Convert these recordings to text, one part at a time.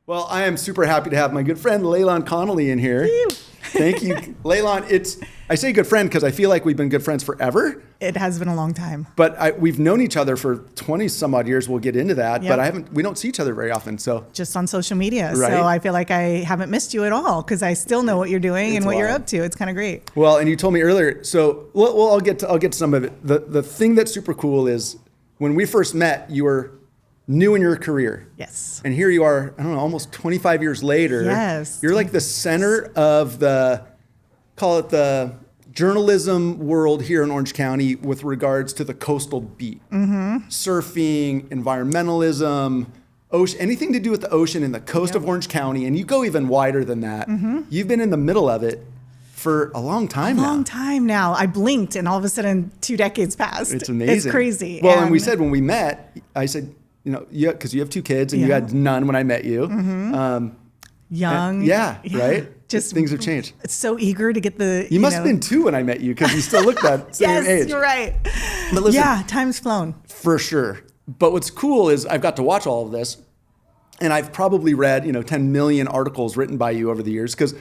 Well, I am super happy to have my good friend Laylan Connelly in here. Thank you, Laylan. I say good friend because I feel like we've been good friends forever. It has been a long time. But we've known each other for 20 some odd years. We'll get into that. Yep. But we don't see each other very often. So just on social media. Right? So I feel like I haven't missed you at all because I still know what you're doing and what you're up to. It's kind of great. Well, and you told me earlier. So I'll get to some of it. The thing that's super cool is when we first met, you were new in your career. Yes. And here you are, I don't know, almost 25 years later. Yes. You're like the center of call it the journalism world here in Orange County with regards to the coastal beat. Mm-hmm. Surfing, environmentalism, ocean, anything to do with the ocean and the coast of Orange County. And you go even wider than that. Mm-hmm. You've been in the middle of it for a long time now. A long time now. I blinked and all of a sudden 2 decades passed. It's amazing. It's crazy. Well, and we said when we met, I said, because you have 2 kids and you had none when I met you. Mm-hmm. Young. Right? Just things have changed. So eager to get the. You must have been 2 when I met you because you still look that same age. Yes, you're right. But listen, time's flown. For sure. But what's cool is I've got to watch all of this, and I've probably read 10 million articles written by you over the years because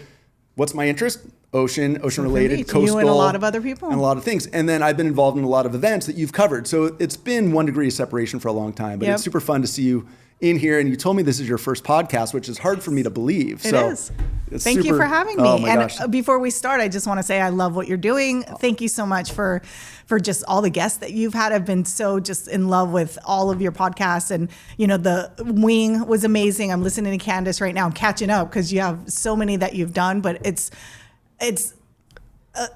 what's my interest? Ocean related, coastal. You and a lot of other people. And a lot of things. And then I've been involved in a lot of events that you've covered. So it's been 1 degree of separation for a long time, but it's super fun to see you in here. And you told me this is your first podcast, which is hard for me to believe. It is. Thank you for having me. Oh my gosh. Before we start, I just want to say I love what you're doing. Thank you so much for just all the guests that you've had. I've been so just in love with all of your podcasts. And, the Wing was amazing. I'm listening to Candace right now. I'm catching up because you have so many that you've done, but it's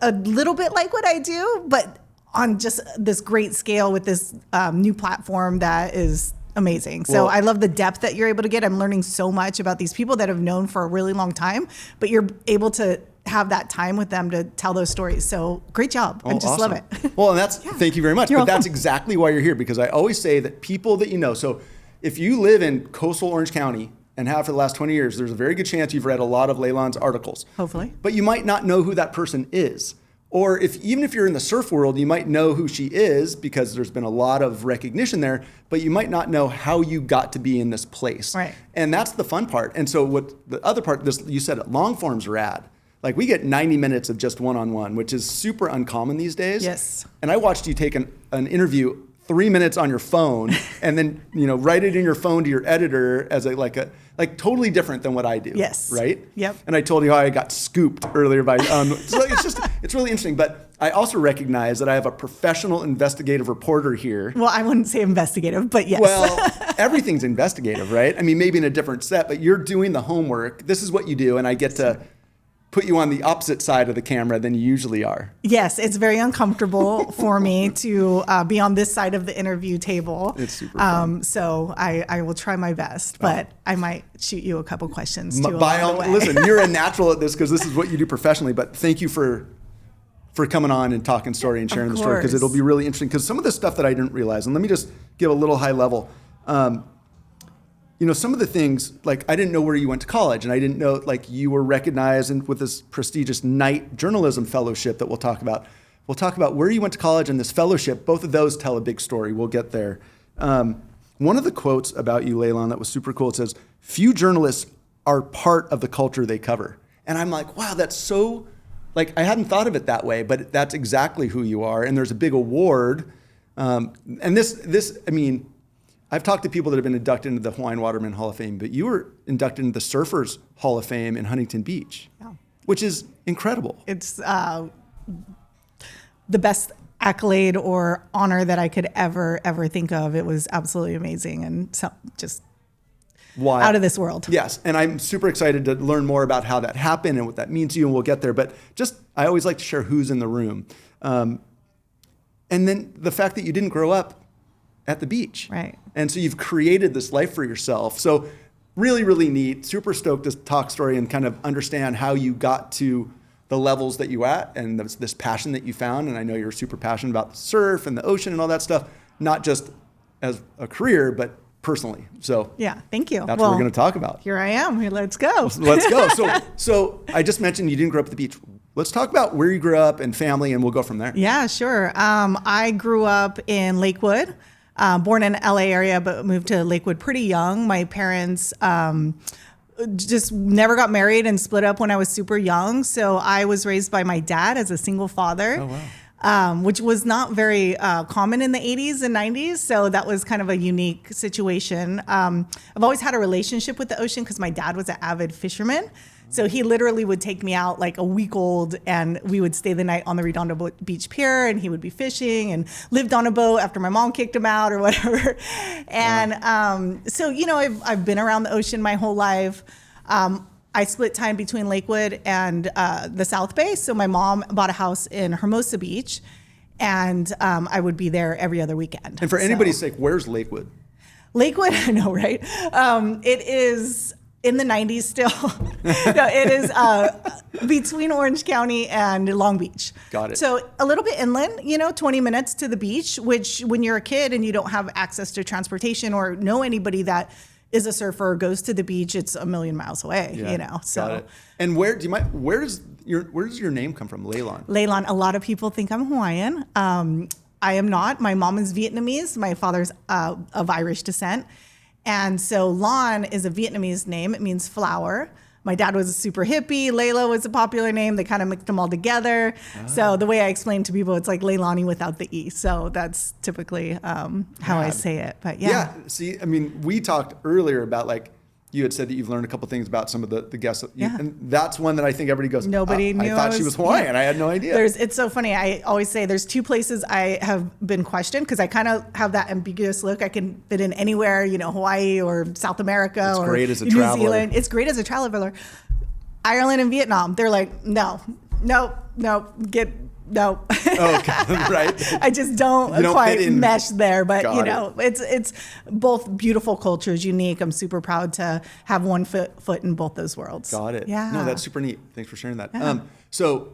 a little bit like what I do, but on just this great scale with this new platform that is amazing. So I love the depth that you're able to get. I'm learning so much about these people that I've known for a really long time, but you're able to have that time with them to tell those stories. So great job. I just love it. Well, and thank you very much. You're but welcome. That's exactly why you're here, because I always say that people that so if you live in coastal Orange County and have for the last 20 years, there's a very good chance you've read a lot of Laylan's articles. Hopefully. But you might not know who that person is. Or even if you're in the surf world, you might know who she is because there's been a lot of recognition there, but you might not know how you got to be in this place. Right. And that's the fun part. And so what the other part, you said it, long form's rad. Like we get 90 minutes of just one-on-one, which is super uncommon these days. Yes. And I watched you take an interview 3 minutes on your phone and then, write it in your phone to your editor as like totally different than what I do. Yes. Right? Yep. And I told you how I got scooped earlier by, so it's really interesting. But I also recognize that I have a professional investigative reporter here. Well, I wouldn't say investigative, but yes. Well, everything's investigative, right? I mean, maybe in a different set, but you're doing the homework. This is what you do. And I get to put you on the opposite side of the camera than you usually are. Yes, it's very uncomfortable for me to be on this side of the interview table. It's super fun. So I will try my best, but I might shoot you a couple questions too. Listen, you're a natural at this because this is what you do professionally, but thank you for coming on and talking story and sharing the story, because it'll be really interesting, because some of the stuff that I didn't realize, and let me just give a little high level. Some of the things, like I didn't know where you went to college, and I didn't know like you were recognized with this prestigious Knight Journalism Fellowship that we'll talk about. We'll talk about where you went to college and this fellowship. Both of those tell a big story. We'll get there. One of the quotes about you, Laylan, that was super cool. It says, "Few journalists are part of the culture they cover." And I'm like, wow, that's so, like I hadn't thought of it that way, but that's exactly who you are. And there's a big award. And this, I mean, I've talked to people that have been inducted into the Hawaiian Watermen Hall of Fame, but you were inducted into the Surfers Hall of Fame in Huntington Beach, which is incredible. It's the best accolade or honor that I could ever think of. It was absolutely amazing and so just out of this world. Yes, and I'm super excited to learn more about how that happened and what that means to you, and we'll get there. But I always like to share who's in the room. And then the fact that you didn't grow up at the beach. Right. And so you've created this life for yourself. So really, really neat. Super stoked to talk story and kind of understand how you got to the levels that you at and this passion that you found. And I know you're super passionate about the surf and the ocean and all that stuff, not just as a career, but personally. So yeah, thank you. That's what we're going to talk about. Here I am. Let's go. Let's go. So I just mentioned you didn't grow up at the beach. Let's talk about where you grew up and family, and we'll go from there. Yeah, sure. I grew up in Lakewood. Born in LA area, but moved to Lakewood pretty young. My parents just never got married and split up when I was super young. So I was raised by my dad as a single father. Oh, wow. Which was not very common in the 80s and 90s. So that was kind of a unique situation. I've always had a relationship with the ocean because my dad was an avid fisherman. So he literally would take me out like a week old, and we would stay the night on the Redondo Beach Pier, and he would be fishing and lived on a boat after my mom kicked him out or whatever. And so, I've been around the ocean my whole life. I split time between Lakewood and the South Bay. So my mom bought a house in Hermosa Beach, and I would be there every other weekend. And for anybody's sake, where's Lakewood? Lakewood, I know, right? It is in the 90s still. No, it is between Orange County and Long Beach. Got it. So a little bit inland, 20 minutes to the beach, which when you're a kid and you don't have access to transportation or know anybody that is a surfer or goes to the beach, it's a million miles away, So Got it. And where does your name come from, Laylan? Laylan, a lot of people think I'm Hawaiian. I am not. My mom is Vietnamese. My father's of Irish descent. And so Lan is a Vietnamese name. It means flower. My dad was a super hippie. Layla was a popular name. They kind of mixed them all together. So the way I explain to people, it's like Leilani without the E. So that's typically how I say it. But yeah. See, I mean, we talked earlier about like, you had said that you've learned a couple things about some of the guests. And that's one that I think everybody goes, nobody knew. I thought she was Hawaiian. I had no idea. It's so funny. I always say there's two places I have been questioned because I kind of have that ambiguous look. I can fit in anywhere, Hawaii or South America or great as a New traveler. Zealand. It's great as a traveler. Ireland and Vietnam, they're like, no, okay, right. I just don't quite mesh there, but it's both beautiful cultures, unique. I'm super proud to have one foot in both those worlds. Got it. Yeah. No, that's super neat. Thanks for sharing that. Yeah. So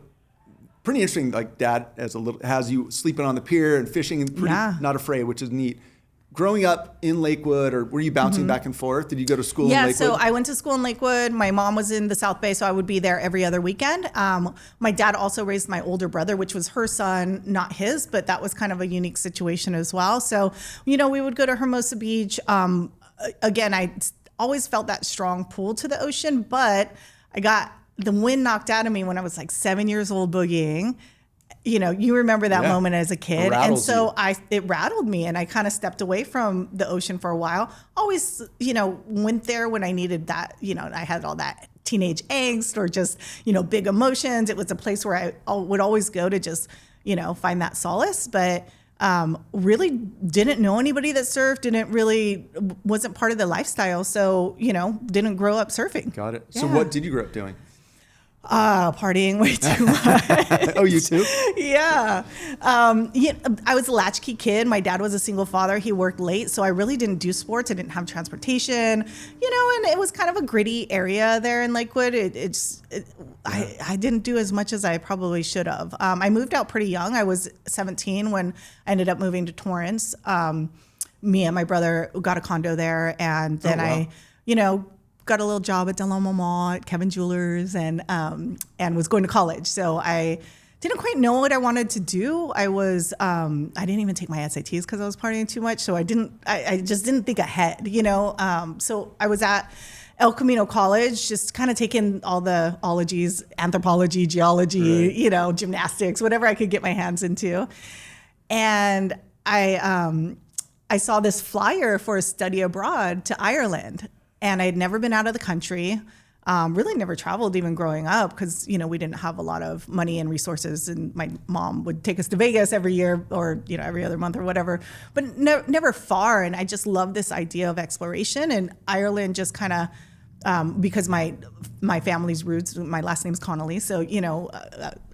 pretty interesting. Like dad has you sleeping on the pier and fishing and not afraid, which is neat. Growing up in Lakewood, or were you bouncing back and forth? Did you go to school in Lakewood? Yeah, so I went to school in Lakewood. My mom was in the South Bay, so I would be there every other weekend. My dad also raised my older brother, which was her son, not his, but that was kind of a unique situation as well. So, we would go to Hermosa Beach. Again, I always felt that strong pull to the ocean, but I got the wind knocked out of me when I was like 7 years old boogieing. You remember that moment as a kid. And so it rattled me, and I kind of stepped away from the ocean for a while. Always, went there when I needed that, I had all that teenage angst or just, big emotions. It was a place where I would always go to just, find that solace. But really didn't know anybody that surfed, wasn't part of the lifestyle. So, didn't grow up surfing. Got it. Yeah. So what did you grow up doing? Partying way too much. Oh, you too? Yeah. I was a latchkey kid. My dad was a single father. He worked late, so I really didn't do sports. I didn't have transportation, and it was kind of a gritty area there in Lakewood. I didn't do as much as I probably should have. I moved out pretty young. I was 17 when I ended up moving to Torrance. Me and my brother got a condo there, and then I got a little job at Del Mall at Kevin Jewelers and was going to college. So I didn't quite know what I wanted to do. I didn't even take my SATs because I was partying too much. So I just didn't think ahead, So I was at El Camino College, just kind of taking all the ologies, anthropology, geology, right. Gymnastics, whatever I could get my hands into. And I saw this flyer for a study abroad to Ireland. And I had never been out of the country, really never traveled even growing up because, we didn't have a lot of money and resources. And my mom would take us to Vegas every year or, every other month or whatever, but never far. And I just love this idea of exploration. And Ireland just kind of, because my family's roots, my last name's Connelly. So,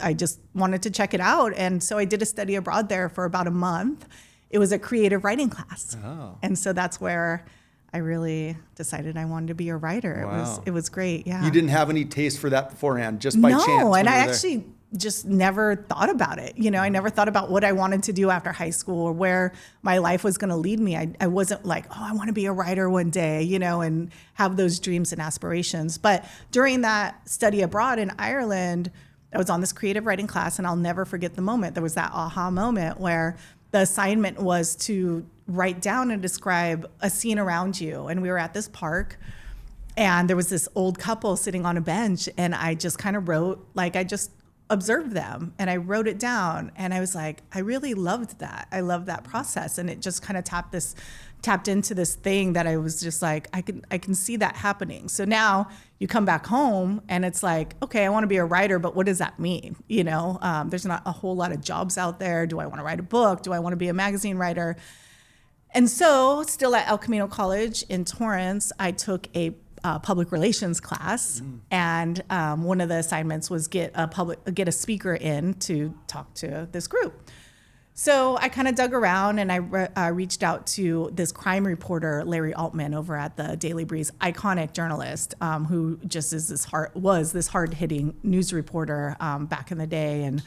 I just wanted to check it out. And so I did a study abroad there for about a month. It was a creative writing class. Oh. And so that's where I really decided I wanted to be a writer. Wow. It was great. Yeah. You didn't have any taste for that beforehand, just by chance. No, and I actually just never thought about it. I never thought about what I wanted to do after high school or where my life was going to lead me. I wasn't like, I want to be a writer one day, and have those dreams and aspirations. But during that study abroad in Ireland, I was on this creative writing class, and I'll never forget the moment. There was that aha moment where the assignment was to write down and describe a scene around you. And we were at this park, And there was this old couple sitting on a bench, and I just kind of wrote, like, I just observed them and I wrote it down. And I was like, I really loved that. I loved that process. And it just kind of tapped into this thing that I was just like, I can see that happening. So now you come back home and it's like, okay, I want to be a writer, but what does that mean? You know, there's not a whole lot of jobs out there. Do I want to write a book? Do I want to be a magazine writer? And so still at El Camino College in Torrance, I took a public relations class, and one of the assignments was get a speaker in to talk to this group. So I kind of dug around, and I reached out to this crime reporter, Larry Altman, over at the Daily Breeze, iconic journalist, who just was this hard-hitting news reporter back in the day. And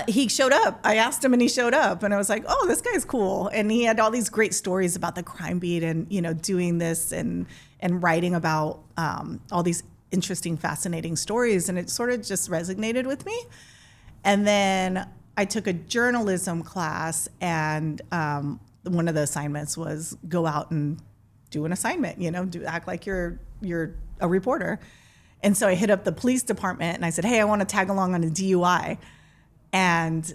he showed up. I asked him and he showed up, and I was like, oh, this guy's cool. And he had all these great stories about the crime beat and, you know, doing this and writing about all these interesting, fascinating stories. And it sort of just resonated with me. And then I took a journalism class, and one of the assignments was go out and do an assignment, you know, act like you're a reporter. And so I hit up the police department and I said, hey, I want to tag along on a DUI. And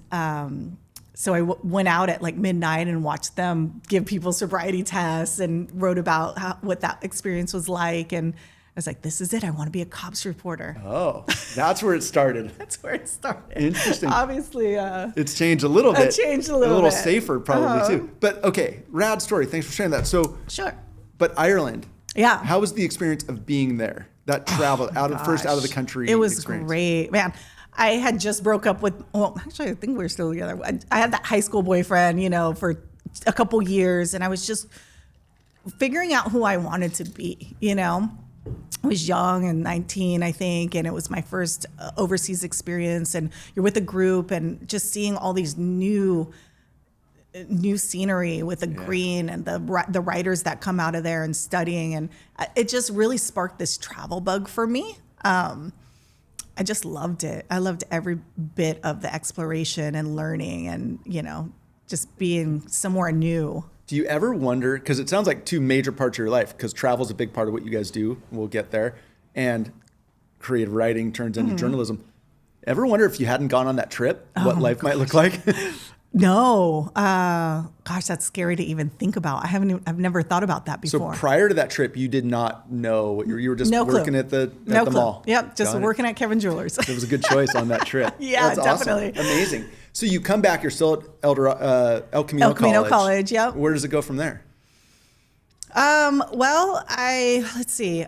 so I went out at like midnight and watched them give people sobriety tests and wrote about what that experience was like. And I was like, this is it. I want to be a cops reporter. Oh, that's where it started. That's where it started. Interesting. Obviously. It's changed a little bit. It changed a little bit. Safer probably too. But okay, rad story. Thanks for sharing that. So, sure. But Ireland. Yeah. How was the experience of being there? That travel first out of the country. It was experience. Great, man. I had just broke up with, well, actually, I think we were still together. I had that high school boyfriend, you know, for a couple years, and I was just figuring out who I wanted to be, you know. I was young and 19, I think, and it was my first overseas experience, and you're with a group and just seeing all these new scenery with the green and the writers that come out of there and studying, and it just really sparked this travel bug for me. I just loved it. I loved every bit of the exploration and learning and, you know, just being somewhere new. Do you ever wonder, because it sounds like two major parts of your life, because travel is a big part of what you guys do, we'll get there, and creative writing turns into journalism. Ever wonder if you hadn't gone on that trip, what life might look like? No. Gosh, that's scary to even think about. I've never thought about that before. So prior to that trip, you did not know what you were just working at the mall. Yep, just working at Kevin Jewelers. It was a good choice on that trip. Yeah, that's definitely. Awesome. Amazing. So you come back, you're still at El Camino College, yep. Where does it go from there? Well, let's see.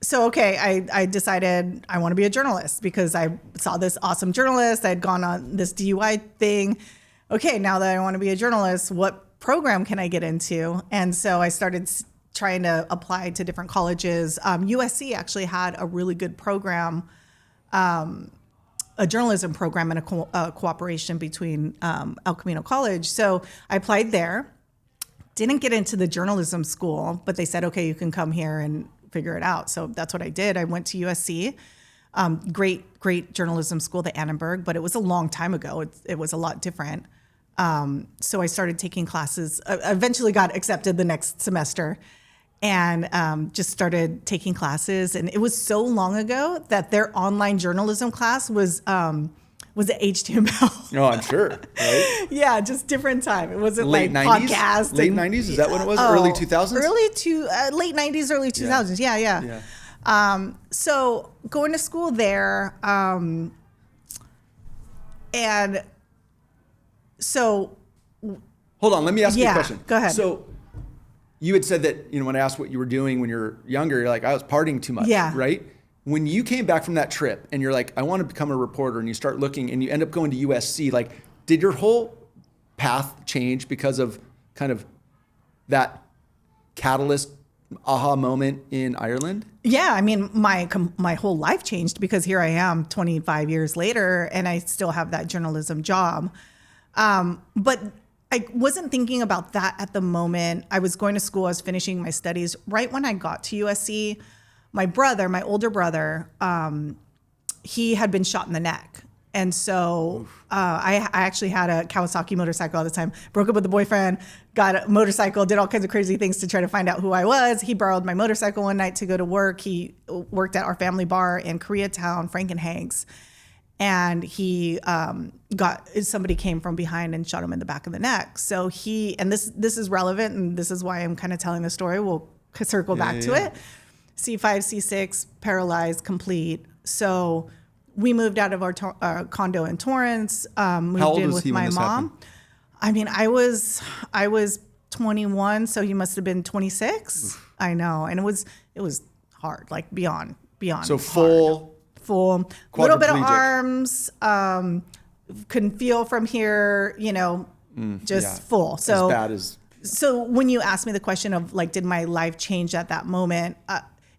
So, okay, I decided I want to be a journalist because I saw this awesome journalist. I had gone on this DUI thing. Okay, now that I want to be a journalist, what program can I get into? And so I started trying to apply to different colleges. USC actually had a really good program, a journalism program and a cooperation between El Camino College. So I applied there. Didn't get into the journalism school, but they said, okay, you can come here and figure it out. So that's what I did. I went to USC, great journalism school, the Annenberg, but it was a long time ago. It was a lot different. So I started taking classes, eventually got accepted the next semester and just started taking classes. And it was so long ago that their online journalism class was at HTML. Oh, I'm sure, right? Yeah, just different time. It wasn't late like 90s? podcast. Late 90s? Is that what it was? Early 2000s? Late 90s, early 2000s. Yeah. So going to school there, and so. Hold on, let me ask you a question. Go ahead. So you had said that, when I asked what you were doing when you were younger, you're like, I was partying too much, right? When you came back from that trip and you're like, I want to become a reporter, and you start looking and you end up going to USC, like, did your whole path change because of kind of that catalyst aha moment in Ireland? Yeah, I mean, my whole life changed because here I am 25 years later and I still have that journalism job. But I wasn't thinking about that at the moment. I was going to school, I was finishing my studies. Right when I got to USC, my older brother, he had been shot in the neck. And so I actually had a Kawasaki motorcycle at the time, broke up with a boyfriend, got a motorcycle, did all kinds of crazy things to try to find out who I was. He borrowed my motorcycle one night to go to work. He worked at our family bar in Koreatown, Frank and Hank's. And he somebody came from behind and shot him in the back of the neck. So this is relevant, and this is why I'm kind of telling the story. We'll circle back to it. C5, C6, paralyzed, complete. So we moved out of our condo in Torrance, moved in with my mom. I mean, I was 21, so he must have been 26. Oof. I know, and it was hard, like beyond. So full, little bit of arms, couldn't feel from here, full. So as bad as. So when you asked me the question of like, did my life change at that moment?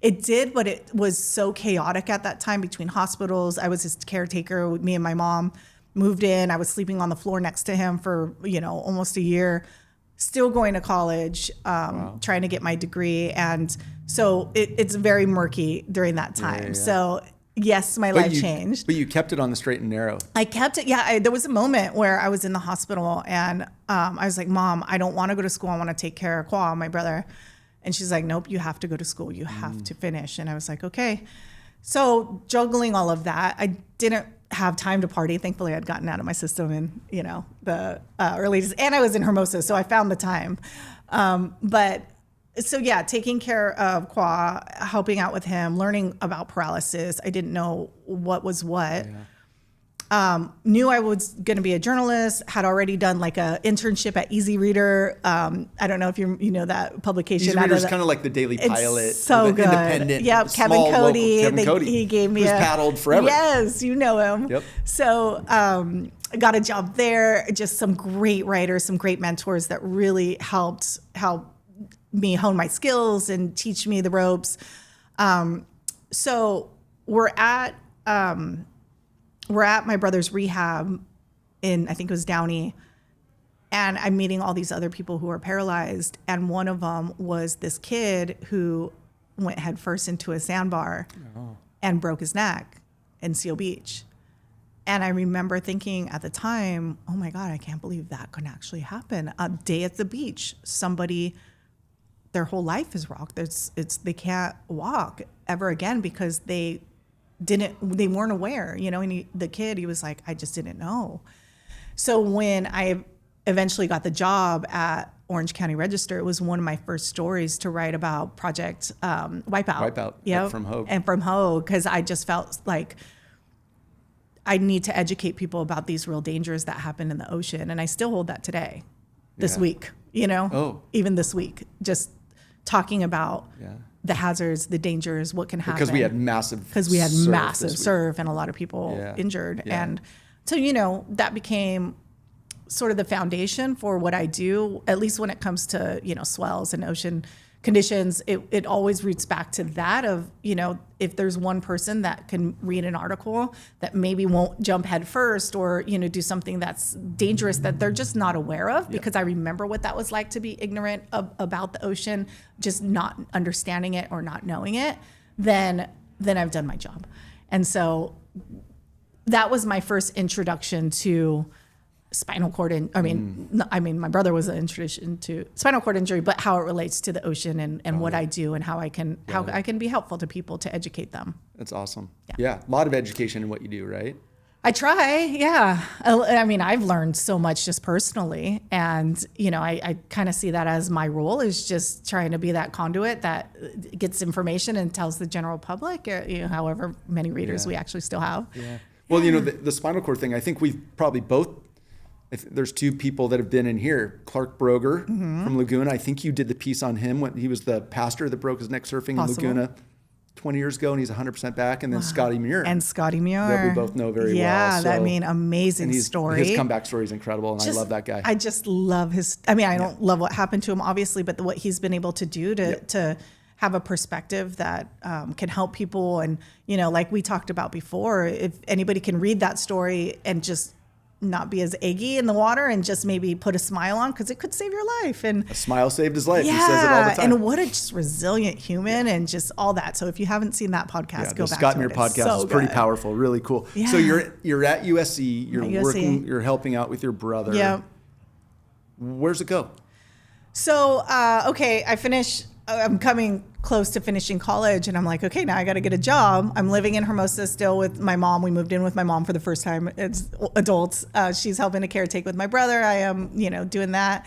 It did, but it was so chaotic at that time between hospitals. I was his caretaker. Me and my mom moved in. I was sleeping on the floor next to him for, almost a year, still going to college, trying to get my degree. And so it's very murky during that time. Yeah. So yes, my life changed. But you kept it on the straight and narrow. I kept it. Yeah. There was a moment where I was in the hospital and I was like, Mom, I don't want to go to school. I want to take care of Kwa, my brother. And she's like, nope, you have to go to school. You have to finish. And I was like, okay. So juggling all of that, I didn't have time to party. Thankfully, I'd gotten out of my system in, the early days. And I was in Hermosa, so I found the time. Taking care of Kwa, helping out with him, learning about paralysis. I didn't know what was what. Yeah. Knew I was going to be a journalist, had already done like a internship at Easy Reader. I don't know if you know that publication. Easy Reader is kind of like the Daily Pilot. It's so good. Independent. Yep, Kevin Cody. He gave me who's paddled forever. Yes, you know him. Yep. So I got a job there. Just some great writers, some great mentors that really helped me hone my skills and teach me the ropes. So we're at my brother's rehab in, I think it was Downey, and I'm meeting all these other people who are paralyzed. And one of them was this kid who went headfirst into a sandbar and broke his neck in Seal Beach. And I remember thinking at the time, oh my God, I can't believe that could actually happen. A day at the beach, somebody, their whole life is rocked. They can't walk ever again because they weren't aware, and the kid, he was like, I just didn't know. So when I eventually got the job at Orange County Register, it was one of my first stories to write about Project Wipeout. Yep. From Hogue. And from Hogue, because I just felt like I need to educate people about these real dangers that happen in the ocean. And I still hold that today, this week, even this week, just talking about the hazards, the dangers, what can happen. Because we had massive surf and a lot of people injured. Yeah. And so, that became sort of the foundation for what I do, at least when it comes to, swells and ocean conditions. It always roots back to that of, if there's one person that can read an article that maybe won't jump head first or, do something that's dangerous that they're just not aware of, because I remember what that was like to be ignorant about the ocean, just not understanding it or not knowing it, then I've done my job. And so that was my first introduction to spinal cord my brother was an introduction to spinal cord injury, but how it relates to the ocean and what I do and how I can be helpful to people to educate them. That's awesome. Yeah. A lot of education in what you do, right? I try. Yeah. I've learned so much just personally, and I kind of see that as my role is just trying to be that conduit that gets information and tells the general public, however many readers we actually still have. Yeah. Well, the spinal cord thing, I think we've probably both, there's two people that have been in here. Clark Broger from Laguna. I think you did the piece on him when he was the pastor that broke his neck surfing in Laguna 20 years ago, and he's 100% back. And then Scotty Muir. And Scotty Muir. That we both know very well. Yeah, amazing story. His comeback story is incredible, and I love that guy. I just love his, I don't love what happened to him, obviously, but what he's been able to do to have a perspective that can help people. And, like we talked about before, if anybody can read that story and just not be as eggy in the water and just maybe put a smile on, because it could save your life. And A smile saved his life. yeah, He says it all the time. and what a just resilient human and just all that. So if you haven't seen that podcast, go the back Scott to Muir it. podcast It's so is pretty good. powerful, really cool. Yeah. So you're at USC, you're At USC. working, you're helping out with your brother. Yeah. Where's it go? So, okay, I'm coming close to finishing college, and I'm like, okay, now I got to get a job. I'm living in Hermosa still with my mom. We moved in with my mom for the first time as adults. She's helping to caretake with my brother. I am, doing that.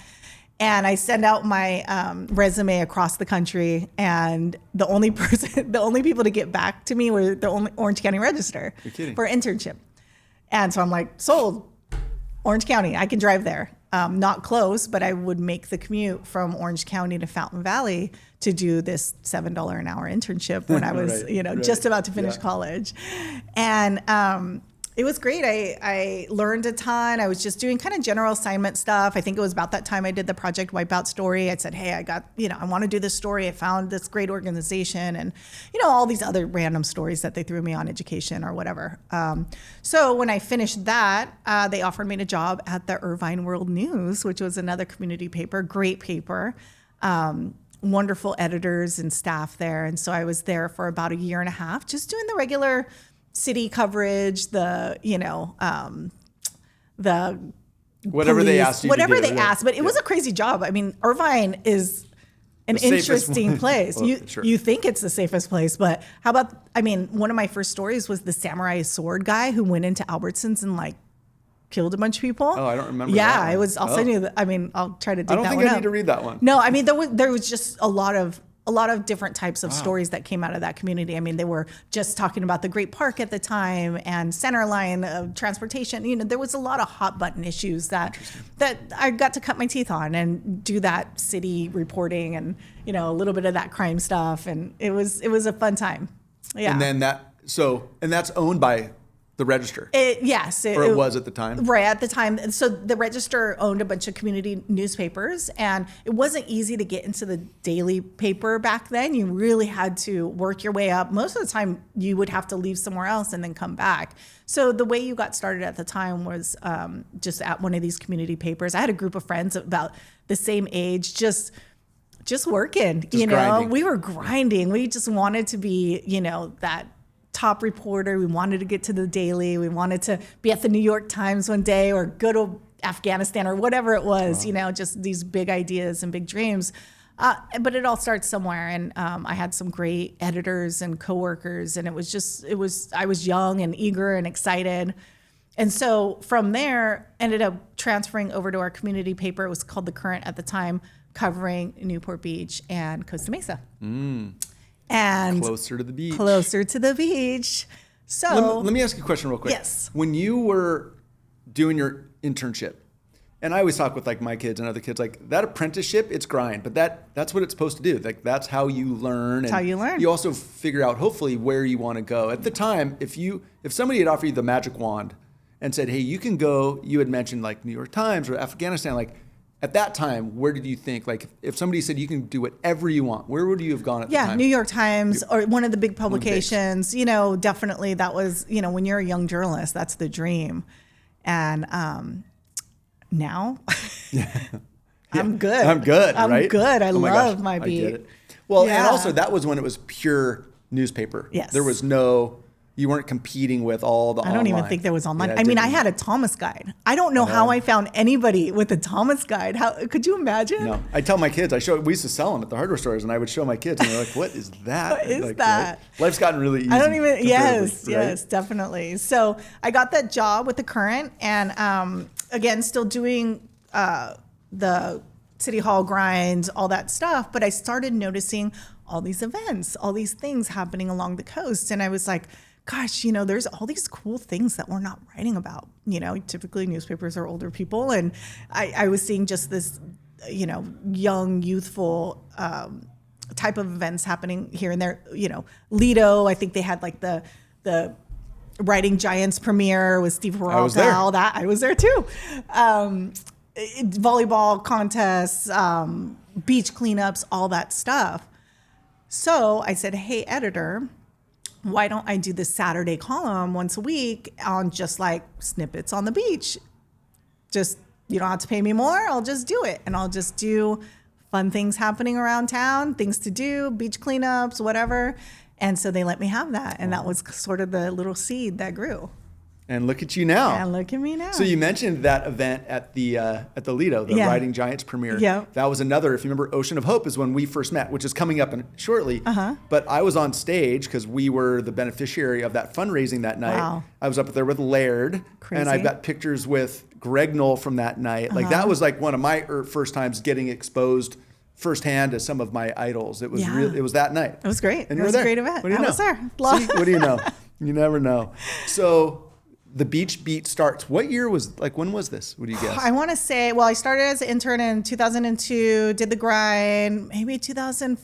And I send out my resume across the country, and the only people to get back to me were the only Orange County Register for an internship. And so I'm like, sold. Orange County, I can drive there. Not close, but I would make the commute from Orange County to Fountain Valley to do this $7 an hour internship when I was, Right. just about to finish college. And it was great. I learned a ton. I was just doing kind of general assignment stuff. I think it was about that time I did the Project Wipeout story. I said, hey, I want to do this story. I found this great organization and, all these other random stories that they threw me on education or whatever. So when I finished that, they offered me a job at the Irvine World News, which was another community paper, great paper. Wonderful editors and staff there. And so I was there for about a year and a half, just doing the regular city coverage, the Whatever police, they asked you whatever to do. they asked. But it was a crazy job. I mean, Irvine is an The safest interesting one. place. Well, sure. You think it's the safest place, but how about, one of my first stories was the samurai sword guy who went into Albertsons and killed a bunch of people. Oh, I don't remember Yeah, that one. it was. I'll send you. I'll try to dig I don't that think one I out. need to read that one. No, there was just a lot of different types of stories that came out of that community. They were just talking about the Great Park at the time and center line of transportation. There was a lot of hot button issues that I got to cut my teeth on and do that city reporting and a little bit of that crime stuff, and it was a fun time. Yeah. And then that's owned by the Register. Yes. It was at the time. Right at the time. So the Register owned a bunch of community newspapers, and it wasn't easy to get into the daily paper back then. You really had to work your way up. Most of the time, you would have to leave somewhere else and then come back. So the way you got started at the time was just at one of these community papers. I had a group of friends about the same age, just working. Grinding. We were grinding. We just wanted to be, that top reporter. We wanted to get to the Daily. We wanted to be at the New York Times one day or go to Afghanistan or whatever it was, just these big ideas and big dreams. But it all starts somewhere. And I had some great editors and coworkers, and I was young and eager and excited. And so from there, ended up transferring over to our community paper. It was called The Current at the time, covering Newport Beach and Costa Mesa. And Closer to the beach. Closer to the beach. So Let me ask you a question real quick. Yes. When you were doing your internship, and I always talk with my kids and other kids, that apprenticeship, it's grind, but that's what it's supposed to do. That's how you learn. That's how you learn. You also figure out hopefully where you want to go. At the time, if somebody had offered you the magic wand and said, hey, you can go, you had mentioned New York Times or Afghanistan, at that time, where did you think, if somebody said you can do whatever you want, where would you have gone at the time? Yeah, New York Times or one of the big publications, definitely that was, when you're a young journalist, that's the dream. And now I'm good. I'm good, I'm right? good. I Oh my love gosh, my I beat. get it. Well, and Yeah. also that was when it was pure newspaper. Yes. There was you weren't competing with all the I don't even think there was online. Yeah, I had a Thomas guide. I don't know how I found anybody with a Thomas guide. How could you imagine? No, I tell my kids, we used to sell them at the hardware stores, and I would show my kids, and they're like, what is that? What is right? that? Life's gotten really easy. I don't even, yes, comparatively, right? yes, definitely. So I got that job with the Current, and again, still doing the City Hall grinds, all that stuff. But I started noticing all these events, all these things happening along the coast. And I was like, gosh, there's all these cool things that we're not writing about. Typically newspapers are older people. And I was seeing just this, young, youthful type of events happening here and there. Lido, I think they had the Writing Giants premiere with Steve Peralta. I was there. All that. I was there too. Volleyball contests, beach cleanups, all that stuff. So I said, hey, editor, why don't I do this Saturday column once a week on just snippets on the beach? just, you don't have to pay me more. I'll just do it. And I'll just do fun things happening around town, things to do, beach cleanups, whatever. And so they let me have that. And that was sort of the little seed that grew. And look at you now. And look at me now. So you mentioned that event at the Lido, the Riding Giants premiere. Yeah. That was another, if you remember, Ocean of Hope is when we first met, which is coming up shortly. But I was on stage because we were the beneficiary of that fundraising that night. Wow. I was up there with Laird. Crazy. And I've got pictures with Greg Knoll from that night. Like that was like one of my first times getting exposed firsthand to some of my idols. It was it was that night. It was great. And it was a great event. I was there. See, what do you know? You never know. So the Beach Beat starts. What year was, like, when was this? What do you guess? I want to say, well, I started as an intern in 2002, did the grind, maybe 2005-ish.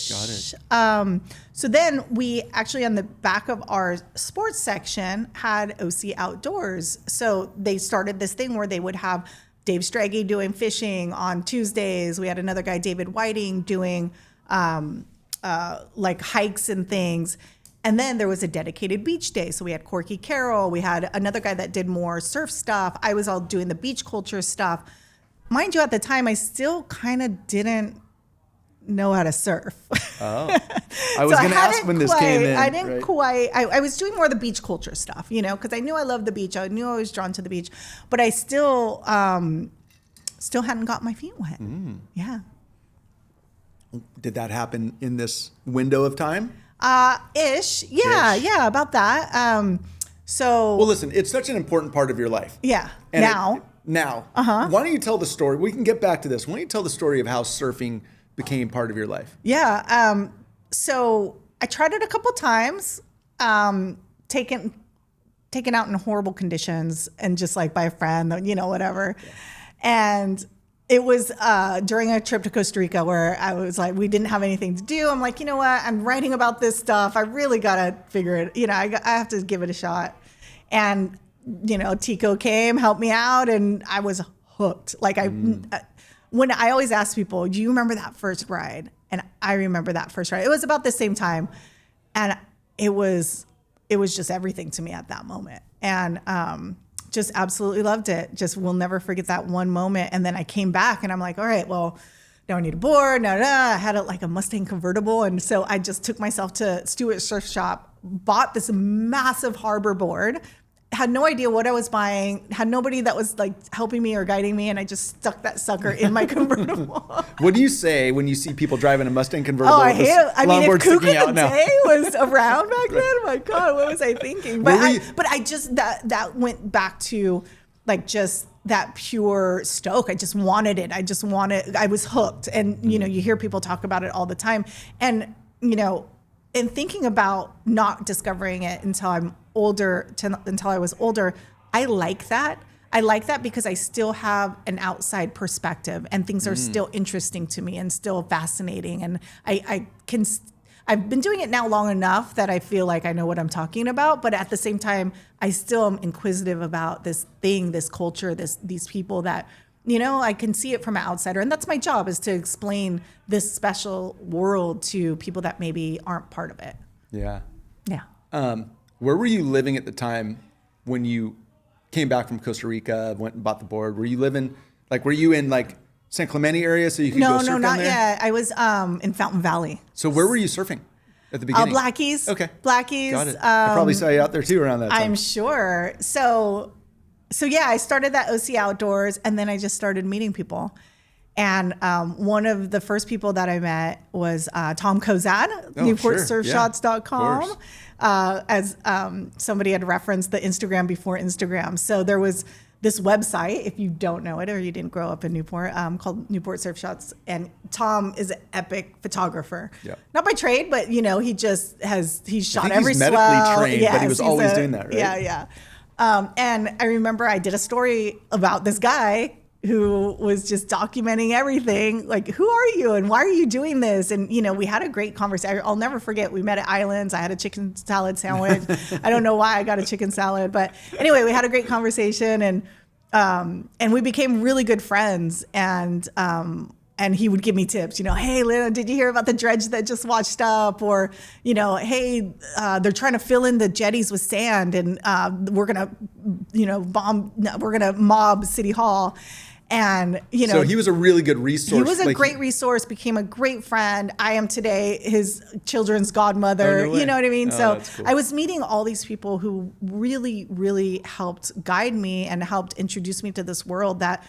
Got it. So then we actually, on the back of our sports section, had OC Outdoors. So they started this thing where they would have Dave Straggy doing fishing on Tuesdays. We had another guy, David Whiting, doing like hikes and things. And then there was a dedicated beach day. So we had Corky Carroll. We had another guy that did more surf stuff. I was all doing the beach culture stuff. Mind you, at the time, I still kind of didn't know how to surf. Oh, I was going to ask when this came in. I didn't quite. I was doing more of the beach culture stuff, you know, because I knew I loved the beach. I knew I was drawn to the beach. But I still hadn't got my feet wet. Yeah. Did that happen in this window of time? Ish. Yeah, about that. Well, listen, it's such an important part of your life. Yeah. And now. Why don't you tell the story? We can get back to this. Why don't you tell the story of how surfing became part of your life? Yeah. So I tried it a couple times, taken out in horrible conditions and just like by a friend, you know, whatever. Yeah. And it was during a trip to Costa Rica where I was like, we didn't have anything to do. I'm like, you know what? I'm writing about this stuff. I really got to figure it, you know, I have to give it a shot. And, you know, Tico came, helped me out, and I was hooked. Like when I always ask people, do you remember that first ride? And I remember that first ride. It was about the same time. And it was just everything to me at that moment. And, just absolutely loved it. Just will never forget that one moment. And then I came back and I'm like, all right, well, now I need a board. I had a Mustang convertible. And so I just took myself to Stewart's Surf Shop, bought this massive harbor board, had no idea what I was buying, had nobody that was like helping me or guiding me. And I just stuck that sucker in my convertible. What do you say when you see people driving a Mustang convertible? Oh, I hate it. I mean, if Cougar the Day was around back then, oh my God, what was I thinking? But I just, that went back to like just that pure stoke. I just wanted it. I was hooked. And, you know, you hear people talk about it all the time. And, you know, in thinking about not discovering it until I was older, I like that. I like that because I still have an outside perspective and things are still interesting to me and still fascinating. And I've been doing it now long enough that I feel like I know what I'm talking about. But at the same time, I still am inquisitive about this thing, this culture, these people that, you know, I can see it from an outsider. And that's my job, is to explain this special world to people that maybe aren't part of it. Yeah. Yeah. Where were you living at the time when you came back from Costa Rica, went and bought the board? Were you living, like, were you in like San Clemente area so you could go surf down there? No, not yet. I was in Fountain Valley. So where were you surfing at the beginning? Blackies. Okay. Blackies. Got it. I probably saw you out there too around that time. I'm sure. So yeah, I started that OC Outdoors, and then I just started meeting people. And one of the first people that I met was Tom Kozad, NewportSurfShots.com. As somebody had referenced the Instagram before Instagram. So there was this website, if you don't know it or you didn't grow up in Newport, called Newport Surf Shots. And Tom is an epic photographer. Yep. Not by trade, but, you know, he's shot every swell. He's medically trained, but he was always doing that, right? Yeah. And I remember I did a story about this guy who was just documenting everything. Like, who are you and why are you doing this? And, you know, we had a great conversation. I'll never forget. We met at Islands. I had a chicken salad sandwich. I don't know why I got a chicken salad, but anyway, we had a great conversation, and we became really good friends. And And he would give me tips, hey, Laylan, did you hear about the dredge that just washed up? Or, hey, they're trying to fill in the jetties with sand and we're going to mob City Hall. And, So he was a really good resource. He was a great resource, became a great friend. I am today his children's godmother. Oh, no way. You know what I mean? Oh, So that's cool. I was meeting all these people who really, really helped guide me and helped introduce me to this world that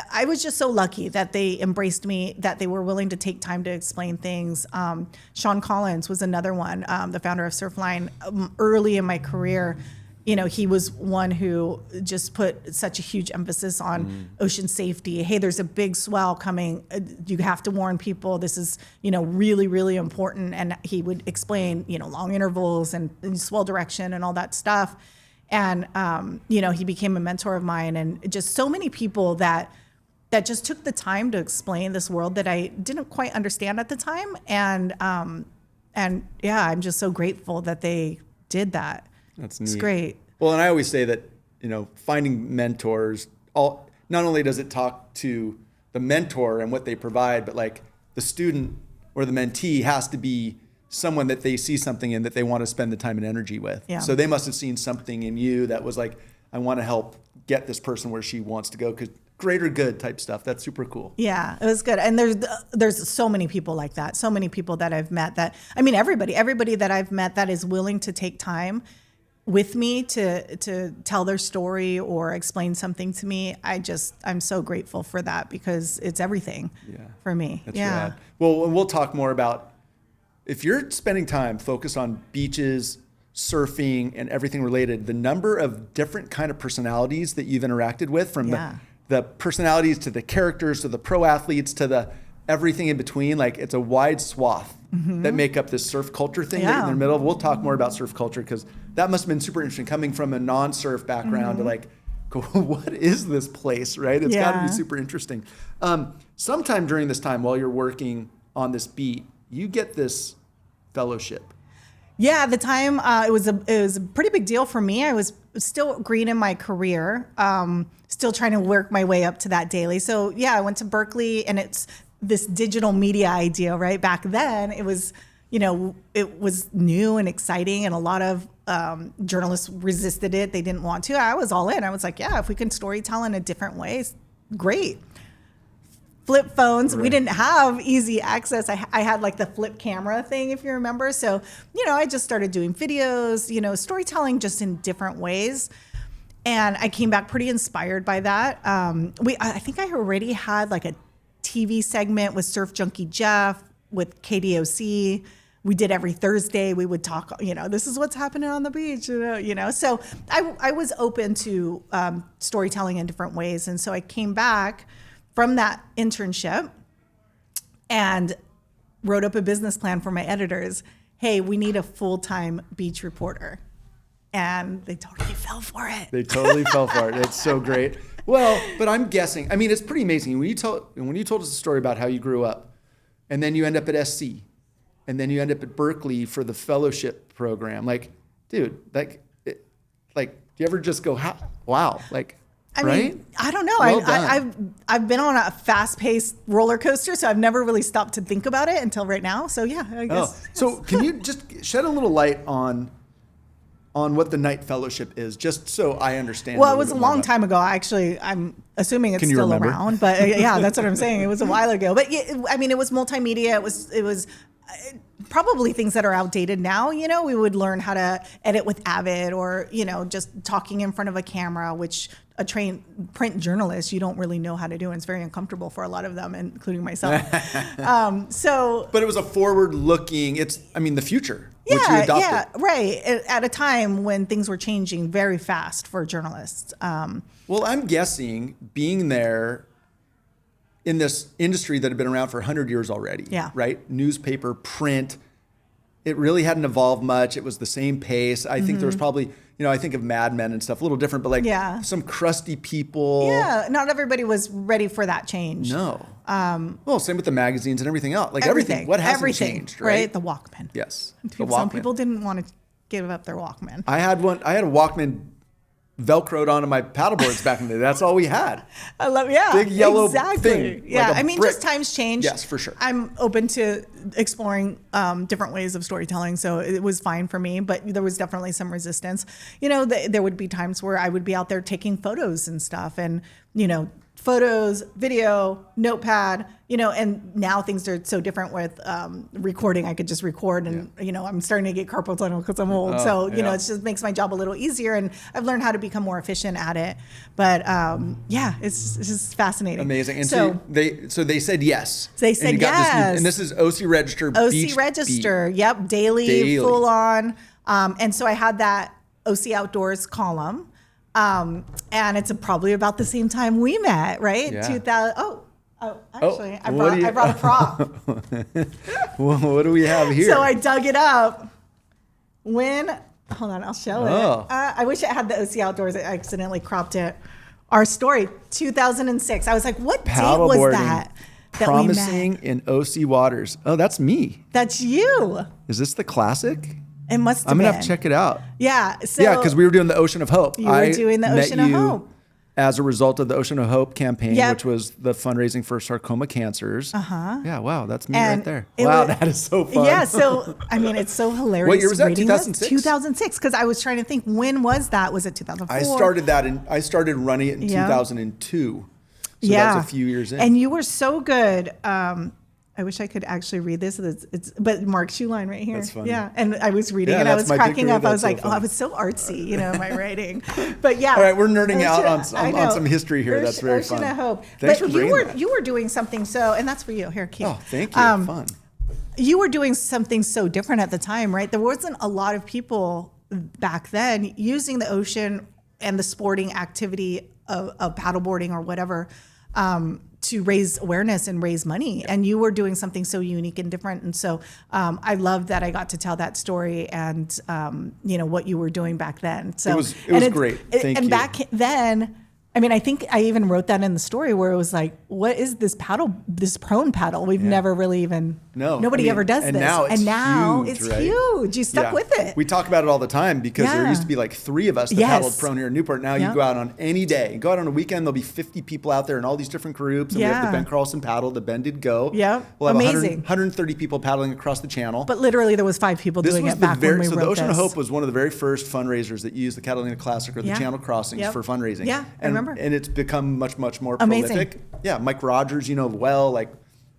I was just so lucky that they embraced me, that they were willing to take time to explain things. Sean Collins was another one, the founder of Surfline. Early in my career, he was one who just put such a huge emphasis on ocean safety. Hey, there's a big swell coming. You have to warn people. This is, really, really important. And he would explain, long intervals and swell direction and all that stuff. And, he became a mentor of mine, and just so many people that just took the time to explain this world that I didn't quite understand at the time. And yeah, I'm just so grateful that they did that. That's neat. It's great. Well, and I always say that, finding mentors, not only does it talk to the mentor and what they provide, but like the student or the mentee has to be someone that they see something in that they want to spend the time and energy with. Yeah. So they must have seen something in you that was like, I want to help get this person where she wants to go, because greater good type stuff. That's super cool. Yeah, it was good. And there's so many people like that. So many people that I've met everybody that I've met that is willing to take time with me to tell their story or explain something to me. I'm so grateful for that, because it's everything for me. That's rad. Well, we'll talk more about, if you're spending time focused on beaches, surfing, and everything related, the number of different kind of personalities that you've interacted with, from the personalities to the characters to the pro athletes to the everything in between, like it's a wide swath that make up this surf culture thing that you're in the middle of. We'll talk more about surf culture, because that must have been super interesting coming from a non-surf background to like, go, what is this place, right? It's got to be super interesting. Sometime during this time while you're working on this beat, you get this fellowship. Yeah, at the time, it was a pretty big deal for me. I was still green in my career, still trying to work my way up to that daily. So yeah, I went to Berkeley, and it's this digital media idea, right? Back then, it was, it was new and exciting, and a lot of journalists resisted it. They didn't want to. I was all in. I was like, yeah, if we can storytell in a different way, great. Flip phones. Right. We didn't have easy access. I had like the flip camera thing, if you remember. So, I just started doing videos, storytelling just in different ways. And I came back pretty inspired by that. I think I already had like a TV segment with Surf Junkie Jeff, with KDOC. We did every Thursday. We would talk, this is what's happening on the beach, So I was open to storytelling in different ways. And so I came back from that internship and wrote up a business plan for my editors. Hey, we need a full-time beach reporter. And they totally fell for it. They totally fell for it. It's so great. Well, but I'm guessing, it's pretty amazing. When you told us a story about how you grew up, and then you end up at SC, and then you end up at Berkeley for the fellowship program. Like, dude, do you ever just go, wow, like, I right? mean, I don't know. Well I've been on a fast-paced roller coaster, so I've never really stopped to think about it until right now. So yeah, I guess. So can you just shed a little light on what the Night Fellowship is, just so I understand? Well, it was a long time ago. Actually, I'm assuming it's still around, but yeah, that's what I'm saying. It was a while ago, but it was multimedia. It was probably things that are outdated now. We would learn how to edit with Avid, or just talking in front of a camera, which a trained print journalist, you don't really know how to do, and it's very uncomfortable for a lot of them, including myself. But it was a forward-looking. It's the future. Which you adopted. Yeah, right. At a time when things were changing very fast for journalists. Well, I'm guessing being there in this industry that had been around for 100 years already. Yeah. Right? Newspaper, print. It really hadn't evolved much. It was the same pace. I think there was probably, I think of Mad Men and stuff, a little different, but some crusty people. Yeah, not everybody was ready for that change. No. Well, same with the magazines and everything else. Like everything. What hasn't changed, right? The Walkman. Yes. Some people didn't want to give up their Walkman. I had a Walkman Velcroed onto my paddleboards back in the day. That's all we had. I love, yeah. Big yellow exactly. thing. Yeah, like I mean, brick. just times change. Yes, for sure. I'm open to exploring different ways of storytelling, so it was fine for me, but there was definitely some resistance. You know, there would be times where I would be out there taking photos and stuff, and, you know, photos, video, notepad, you know, and now things are so different with recording. I could just record and, you know, I'm starting to get carpal tunnel because I'm old. So, you know, it just makes my job a little easier, and I've learned how to become more efficient at it. But yeah, it's just fascinating. Amazing. And so they said yes. They said yes. And this is OC Register. OC Beach Register. Beat. Yep. Daily, full on. And so I had that OC Outdoors column. And it's probably about the same time we met, right? Yeah. 2000. Actually, I brought a prop. Well, what do we have here? So I dug it up. Hold on, I'll show it. I wish I had the OC Outdoors. I accidentally cropped it. Our story, 2006. I was like, what date was that Promising we met? in OC waters. Oh, that's me. That's you. Is this the classic? It must have I'm been. gonna have to check it out. Yeah. So yeah, because we were doing the Ocean of Hope. You were doing the Ocean of Hope. As a result of the Ocean of Hope campaign, Yep. which was the fundraising for sarcoma cancers. Yeah, wow, that's me And right there. it Wow, was- that is so fun. Yeah, so I mean, it's so hilarious. What year was that? reading this. 2006? 2006. Because I was trying to think, when was that? Was it 2004? I started running it in Yeah. 2002. So Yeah, that's a few years in. And you were so good. I wish I could actually read this. But Mark's shoe line right here. That's funny. Yeah, and I was reading Yeah, and I that's was my cracking big up. read. I was That's like, so oh, I funny. was so artsy, you know, in my writing. But yeah. All right, we're nerding out on I know. some history here. That's very Ocean fun. of Hope. Thanks But for bringing that. you were doing something so, and that's for you. Here, keep. Oh, thank you. Fun. You were doing something so different at the time, right? There wasn't a lot of people back then using the ocean and the sporting activity of paddleboarding or whatever to raise awareness and raise money. And you were doing something so unique and different. And so I loved that I got to tell that story and, you know, what you were doing back then. So It was great. Thank and you. back then, I mean, I think I even wrote that in the story where it was like, what is this prone paddle? We've never really even, nobody ever does and this. Now it's now huge, it's right? huge. You stuck with it. We talk about it all the time because there Yeah. used to be like 3 of us that Yes. paddled prone here in Newport. Now you Yep. go out on any day. You go out on a weekend, there'll be 50 people out there in all these different groups. And we have the Yeah. Ben Carlson paddle, the Ben Did Go. Yep. We'll have Amazing. 130 people paddling across the channel. But literally there was 5 people doing it back when we so wrote the Ocean this. of Hope was one of the very first fundraisers that used the Catalina Classic or the Yeah. Channel Crossings Yep. for fundraising. Yeah, I remember. And it's become much more Amazing. prolific. Yeah, Mike Rogers, you know, well, like,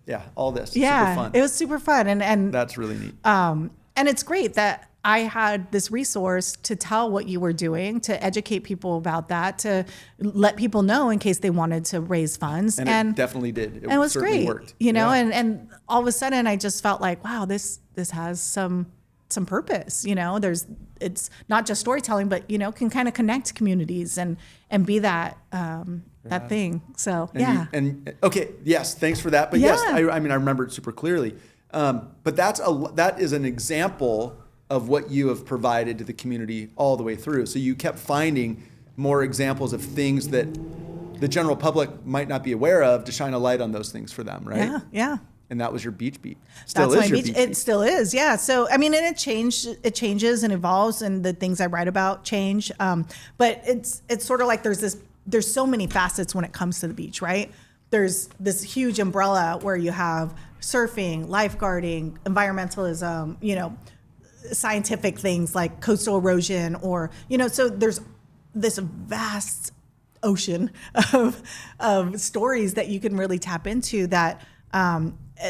yeah, all this. Yeah, Super fun. it was super fun. And That's really neat. and it's great that I had this resource to tell what you were doing, to educate people about that, to let people know in case they wanted to raise funds. And it definitely did. It was certainly great, worked. you know, Yeah. and all of a sudden I just felt like, wow, this has some purpose, you know. It's not just storytelling, but you know, can kind of connect communities and be that that thing. So And okay, yes, thanks for that. But yes, Yeah. I mean, I remember it super clearly. But that is an example of what you have provided to the community all the way through. So you kept finding more examples of things that the general public might not be aware of to shine a light on those things for them, right? yeah. And that was your beach beat. Still That's is my your beach. beach It beat. still is, yeah. So I mean, and it changes and evolves, and the things I write about change. But it's sort of like there's so many facets when it comes to the beach, right? There's this huge umbrella where you have surfing, lifeguarding, environmentalism, you know, scientific things like coastal erosion, or you know, so there's this vast ocean of stories that you can really tap into that.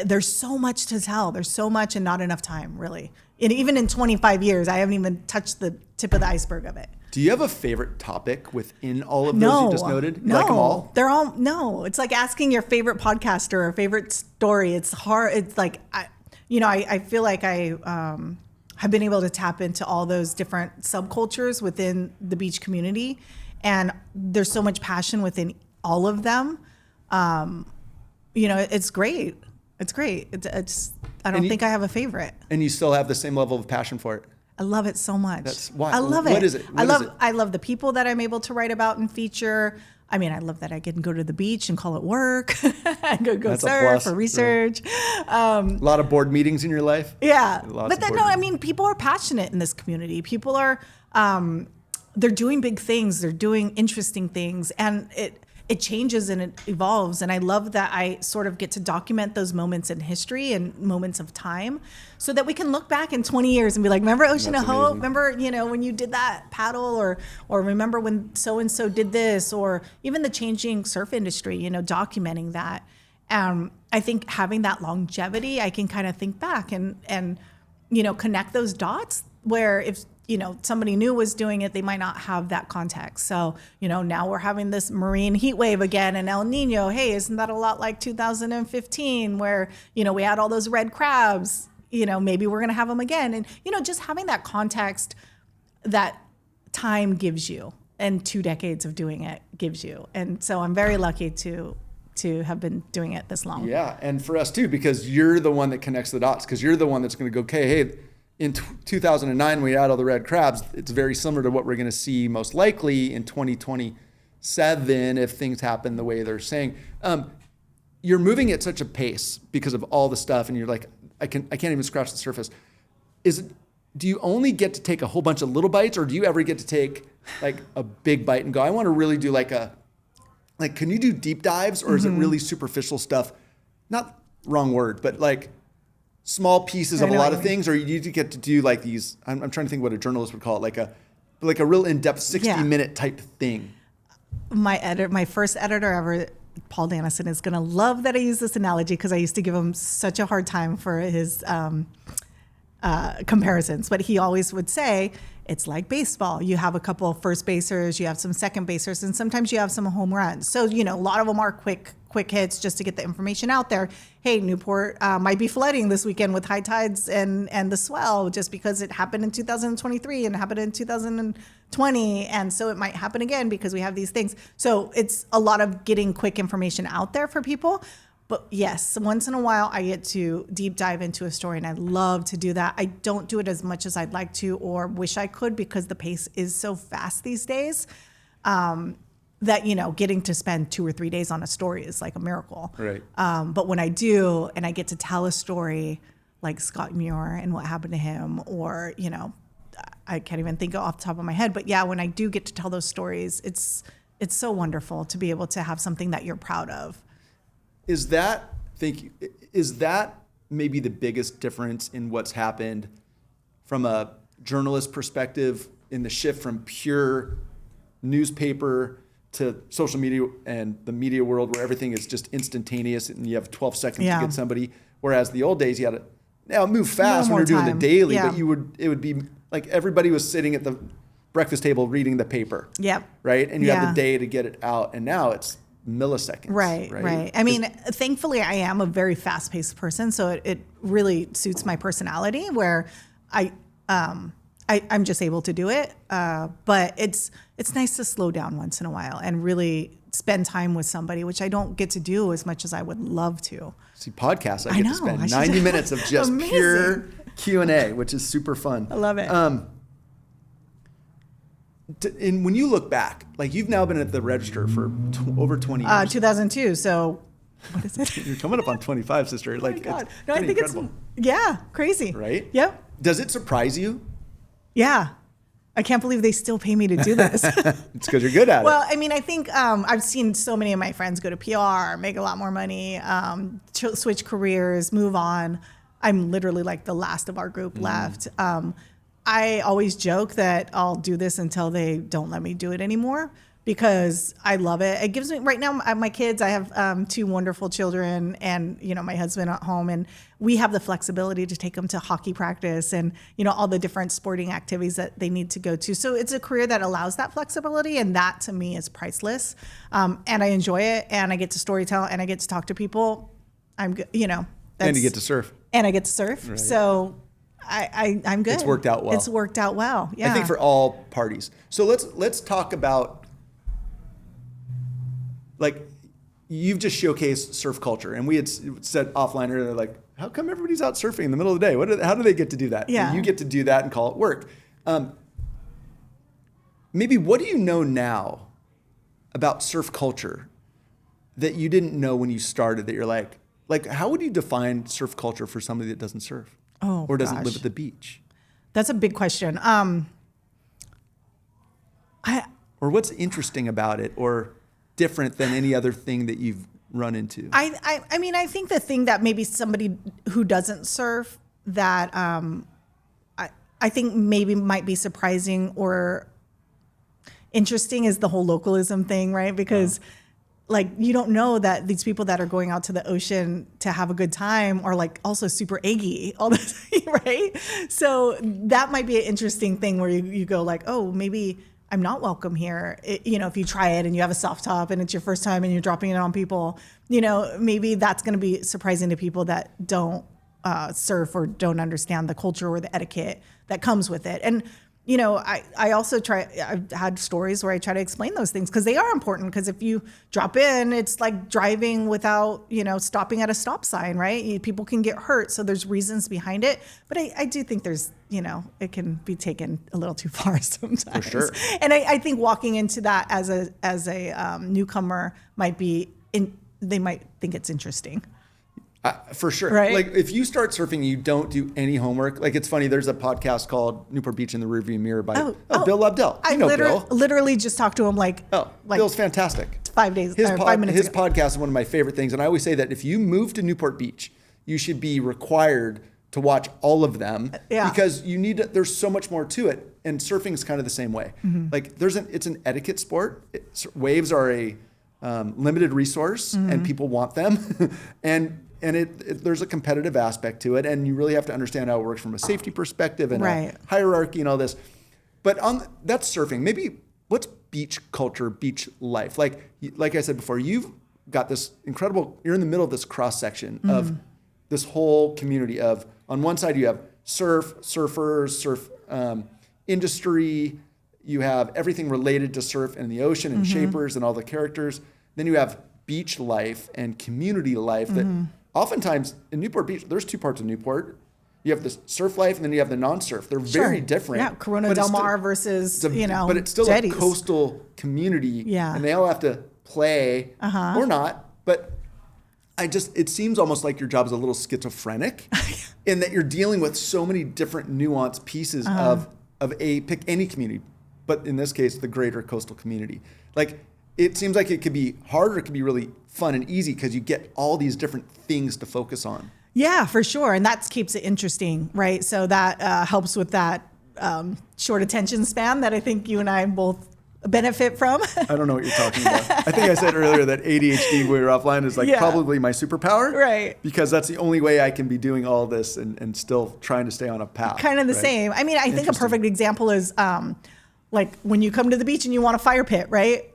There's so much to tell. There's so much and not enough time, really. And even in 25 years, I haven't even touched the tip of the iceberg of it. Do you have a favorite topic within all of those you just noted? You No, like them all? They're all, no. It's like asking your favorite podcaster or favorite story. It's hard. It's like, I feel like I have been able to tap into all those different subcultures within the beach community. And there's so much passion within all of them. You know, it's great. It's great. It's I don't think I have a favorite. And you still have the same level of passion for it. I love it so much. That's why. I love it. What is it? I love the people that I'm able to write about and feature. I mean, I love that I can go to the beach and call it work. I go That's a surf plus, or research. A lot of board meetings in your life? Yeah, Lots but of then board no, I meetings. mean, people are passionate in this community. People are they're doing big things, they're doing interesting things, and it changes and it evolves. And I love that I sort of get to document those moments in history and moments of time so that we can look back in 20 years and be like, remember Ocean of Hope? Remember, when you did that paddle, or remember when so-and-so did this, or even the changing surf industry, documenting that. I think having that longevity, I can kind of think back and connect those dots where if, somebody new was doing it, they might not have that context. So, now we're having this marine heat wave again and El Nino. Hey, isn't that a lot like 2015 where, we had all those red crabs, maybe we're going to have them again. And, just having that context that time gives you and 2 decades of doing it gives you. And so I'm very lucky to have been doing it this long. Yeah. And for us too, because you're the one that connects the dots, because you're the one that's going to go, okay, hey, in 2009, we had all the red crabs. It's very similar to what we're going to see most likely in 2027 if things happen the way they're saying. You're moving at such a pace because of all the stuff, and you're like, I can't even scratch the surface. Do you only get to take a whole bunch of little bites, or do you ever get to take like a big bite and go, I want to really do can you do deep dives, or is it really superficial stuff? Not wrong word, but like small pieces of a lot of things, or you get to do like these, I'm trying to think what a journalist would call it, like a real in-depth 60-minute type thing. My first editor ever, Paul Dannison, is going to love that I use this analogy because I used to give him such a hard time for his comparisons. But he always would say, it's like baseball. You have a couple of first basers, you have some second basers, and sometimes you have some home runs. So, a lot of them are quick hits just to get the information out there. Hey, Newport might be flooding this weekend with high tides and the swell just because it happened in 2023 and happened in 2020. And so it might happen again because we have these things. So it's a lot of getting quick information out there for people. But yes, once in a while I get to deep dive into a story, and I love to do that. I don't do it as much as I'd like to or wish I could because the pace is so fast these days. That, getting to spend 2 or 3 days on a story is like a miracle. Right. But when I do, and I get to tell a story like Scott Muir and what happened to him, or, I can't even think off the top of my head, but yeah, when I do get to tell those stories, it's so wonderful to be able to have something that you're proud of. Is that maybe the biggest difference in what's happened from a journalist perspective in the shift from pure newspaper to social media and the media world where everything is just instantaneous and you have 12 seconds to get somebody, whereas the old days you had to now move fast when you're doing the daily, but it would be like everybody was sitting at the breakfast table reading the paper. Yep. Right? And you have the day to get it out, and now it's milliseconds. Right. I mean, thankfully I am a very fast-paced person, so it really suits my personality where I'm just able to do it. But it's nice to slow down once in a while and really spend time with somebody, which I don't get to do as much as I would love to. See, podcasts, I get to spend 90 minutes of just pure Q&A, which is super fun. I love it. And when you look back, like you've now been at the Register for over 20 years. 2002, so what is it? You're coming up on 25, sister. Like, oh my God. No, I think incredible. Crazy. Right? Yep. Does it surprise you? Yeah. I can't believe they still pay me to do this. It's because you're good at it. Well, I mean, I think I've seen so many of my friends go to PR, make a lot more money, switch careers, move on. I'm literally like the last of our group left. I always joke that I'll do this until they don't let me do it anymore because I love it. It gives me, right now, my kids, I have 2 wonderful children and, my husband at home, and we have the flexibility to take them to hockey practice and, all the different sporting activities that they need to go to. So it's a career that allows that flexibility, and that to me is priceless. And I enjoy it, and I get to storytell, and I get to talk to people. And you get to surf. And I get to surf. Right. So I'm good. It's worked out well. It's worked out well. Yeah. I think for all parties. So let's talk about, like, you've just showcased surf culture, and we had said offline earlier, like, how come everybody's out surfing in the middle of the day? How do they get to do that? Yeah. And you get to do that and call it work. Maybe what do you know now about surf culture that you didn't know when you started that you're like how would you define surf culture for somebody that doesn't surf? Or doesn't live at the beach? That's a big question. Or what's interesting about it or different than any other thing that you've run into? I mean, I think the thing that maybe somebody who doesn't surf that I think maybe might be surprising or interesting is the whole localism thing, right? Because like you don't know that these people that are going out to the ocean to have a good time are like also super eggy all the time, right? So that might be an interesting thing where you go like, oh, maybe I'm not welcome here. If you try it and you have a soft top and it's your first time and you're dropping it on people, maybe that's going to be surprising to people that don't surf or don't understand the culture or the etiquette that comes with it. And I also I've had stories where I try to explain those things because they are important, because if you drop in, it's like driving without, stopping at a stop sign, right? People can get hurt. So there's reasons behind it. But I do think there's, it can be taken a little too far sometimes. For sure. And I think walking into that as a newcomer they might think it's interesting. For sure. Right? Like if you start surfing, you don't do any homework. Like it's funny. There's a podcast called Newport Beach in the Rearview Mirror by Bill Lobdell. I Bill. literally just talked to him like Bill's fantastic. 5 days, His 5 minutes his ago. podcast is one of my favorite things. And I always say that if you move to Newport Beach, you should be required to watch all of them because there's so much more to it. And surfing is kind of the same way. Mm-hmm. Like it's an etiquette sport. Waves are a limited resource and people want them. and there's a competitive aspect to it, and you really have to understand how it works from a safety perspective and a hierarchy and all this. But that's surfing. Maybe what's beach culture, beach life? Like I said before, you've got this incredible. You're in the middle of this cross section of this whole community of. On one side, you have surfers, surf industry. You have everything related to surf and the ocean and shapers and all the characters. Then you have beach life and community life that. Oftentimes in Newport Beach, there's two parts of Newport. You have the surf life and then you have the non-surf. They're very different. Yeah, Corona Del Mar versus, but it's still jetties. A coastal community. Yeah. And they all have to play or not. But it seems almost like your job is a little schizophrenic in that you're dealing with so many different nuanced pieces of pick any community, but in this case, the greater coastal community. Like, it seems like it could be hard or it could be really fun and easy because you get all these different things to focus on. Yeah, for sure. And that keeps it interesting, right? So that helps with that short attention span that I think you and I both benefit from. I don't know what you're talking about. I think I said earlier that ADHD when we were offline is probably my superpower. Right. Because that's the only way I can be doing all this and still trying to stay on a path. Kind of the same. I mean, I think a perfect example is like when you come to the beach and you want a fire pit, right?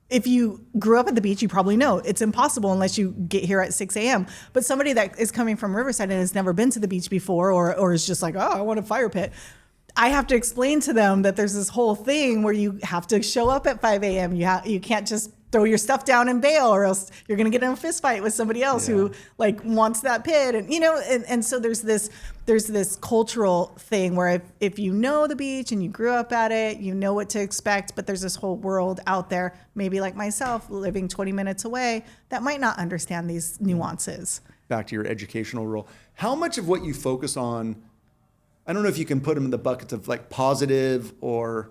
If you grew up at the beach, you probably know it's impossible unless you get here at 6 a.m. But somebody that is coming from Riverside and has never been to the beach before or is just like, oh, I want a fire pit. I have to explain to them that there's this whole thing where you have to show up at 5 a.m. You can't just throw your stuff down and bail, or else you're going to get in a fist fight with somebody else who like wants that pit. And, and so there's this cultural thing where if you know the beach and you grew up at it, you know what to expect, but there's this whole world out there, maybe like myself living 20 minutes away, that might not understand these nuances. Back to your educational role. How much of what you focus on, I don't know if you can put them in the buckets of like positive or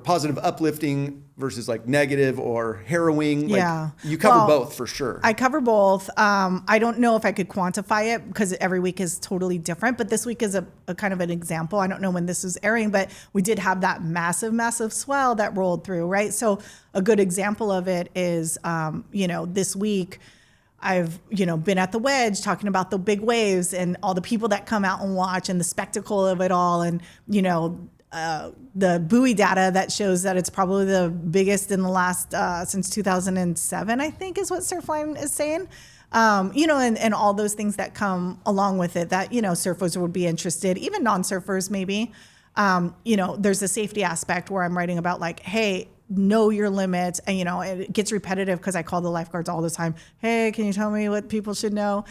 positive uplifting versus like negative or harrowing. Yeah. Like you cover both for sure. I cover both. I don't know if I could quantify it because every week is totally different, but this week is a kind of an example. I don't know when this is airing, but we did have that massive, massive swell that rolled through, right? So a good example of it is, this week I've, been at the wedge talking about the big waves and all the people that come out and watch and the spectacle of it all. And, the buoy data that shows that it's probably the biggest in the last, since 2007, I think is what Surfline is saying. And all those things that come along with it that, surfers would be interested, even non-surfers maybe. There's a safety aspect where I'm writing about like, hey, know your limits. And, it gets repetitive because I call the lifeguards all the time. Hey, can you tell me what people should know?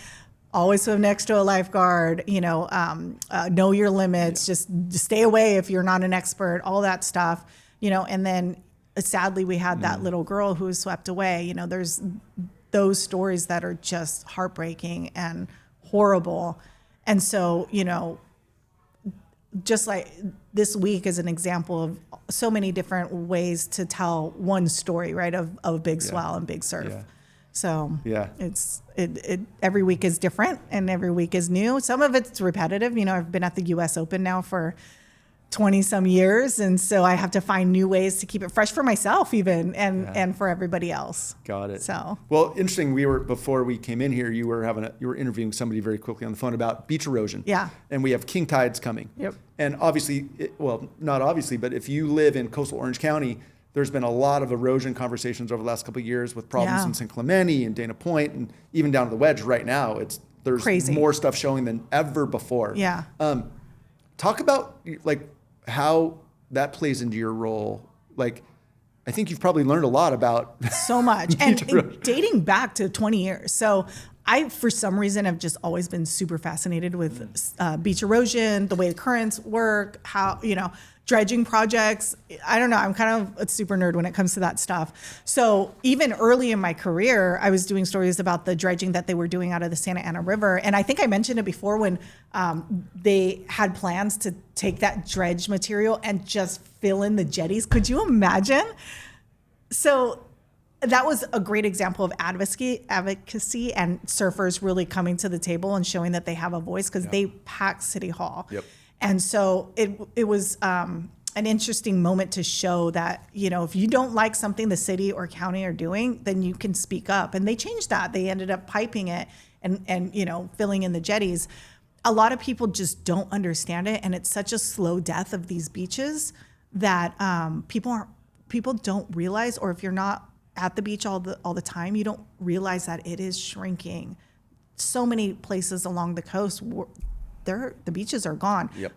Always swim next to a lifeguard, know your limits, just stay away if you're not an expert, all that stuff, and then sadly we had that little girl who was swept away. There's those stories that are just heartbreaking and horrible. And so, just like this week is an example of so many different ways to tell one story, right? Of big swell and big surf. Yeah. So Yeah. it every week is different and every week is new. Some of it's repetitive. I've been at the US Open now for 20 some years. And so I have to find new ways to keep it fresh for myself even and for everybody else. Got it. So, well, interesting. Before we came in here, you were interviewing somebody very quickly on the phone about beach erosion. Yeah. And we have king tides coming. Yep. And obviously, not obviously, but if you live in coastal Orange County, there's been a lot of erosion conversations over the last couple of years with problems in San Clemente and Dana Point and even down to the Wedge right now. There's crazy. More stuff showing than ever before. Yeah. Talk about like how that plays into your role. Like, I think you've probably learned a lot about so much and dating back to 20 years. So I, for some reason, have just always been super fascinated with beach erosion, the way the currents work, how, dredging projects. I don't know. I'm kind of a super nerd when it comes to that stuff. So even early in my career, I was doing stories about the dredging that they were doing out of the Santa Ana River. And I think I mentioned it before when they had plans to take that dredge material and just fill in the jetties. Could you imagine? So that was a great example of advocacy and surfers really coming to the table and showing that they have a voice because they packed City Hall. Yep. And so it was an interesting moment to show that, if you don't like something the city or county are doing, then you can speak up. And they changed that. They ended up piping it and filling in the jetties. A lot of people just don't understand it. And it's such a slow death of these beaches that people don't realize, or if you're not at the beach all the time, you don't realize that it is shrinking. So many places along the coast, the beaches are gone. Yep.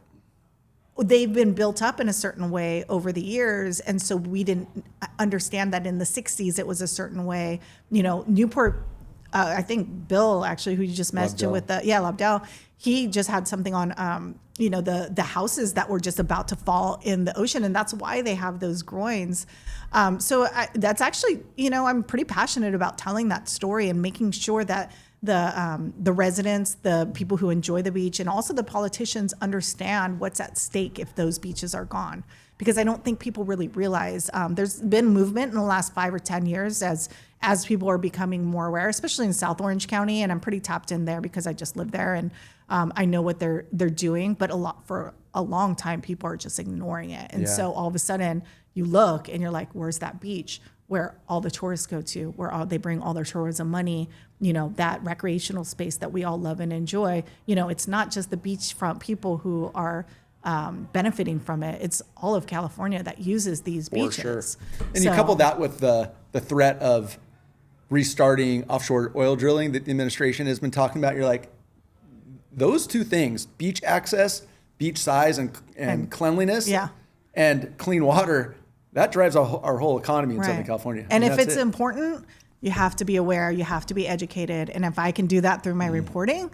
They've been built up in a certain way over the years, and so we didn't understand that in the 60s it was a certain way. Newport, I think Bill, actually, who you just mentioned with Lobdell, he just had something on, the houses that were just about to fall in the ocean, and that's why they have those groins. That's actually, I'm pretty passionate about telling that story and making sure that the residents, the people who enjoy the beach, and also the politicians understand what's at stake if those beaches are gone. Because I don't think people really realize there's been movement in the last 5 or 10 years as people are becoming more aware, especially in South Orange County, and I'm pretty tapped in there because I just live there and I know what they're doing. But for a long time, people are just ignoring it, and so all of a sudden you look and you're like, "Where's that beach where all the tourists go to? Where they bring all their tourism money?" That recreational space that we all love and enjoy. It's not just the beachfront people who are benefiting from it. It's all of California that uses these beaches. For sure. And you couple that with the threat of restarting offshore oil drilling that the administration has been talking about. You're like, those two things, beach access, beach size and cleanliness, and clean water, that drives our whole economy in Southern California. And if it's important, you have to be aware, you have to be educated. And if I can do that through my reporting,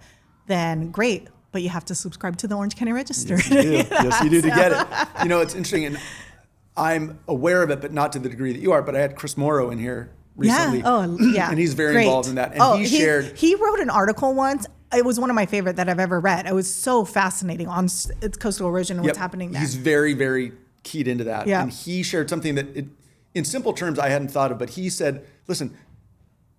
then great. But you have to subscribe to the Orange County Register. Yes, you do. Yes, you do to get it. It's interesting. And I'm aware of it, but not to the degree that you are. But I had Chris Morrow in here recently. Yeah. Oh, yeah. And he's very involved in that. And he wrote an article once. It was one of my favorite that I've ever read. It was so fascinating on coastal erosion and what's happening there. He's very, very keyed into that. Yeah. And he shared something that, in simple terms, I hadn't thought of. But he said, listen,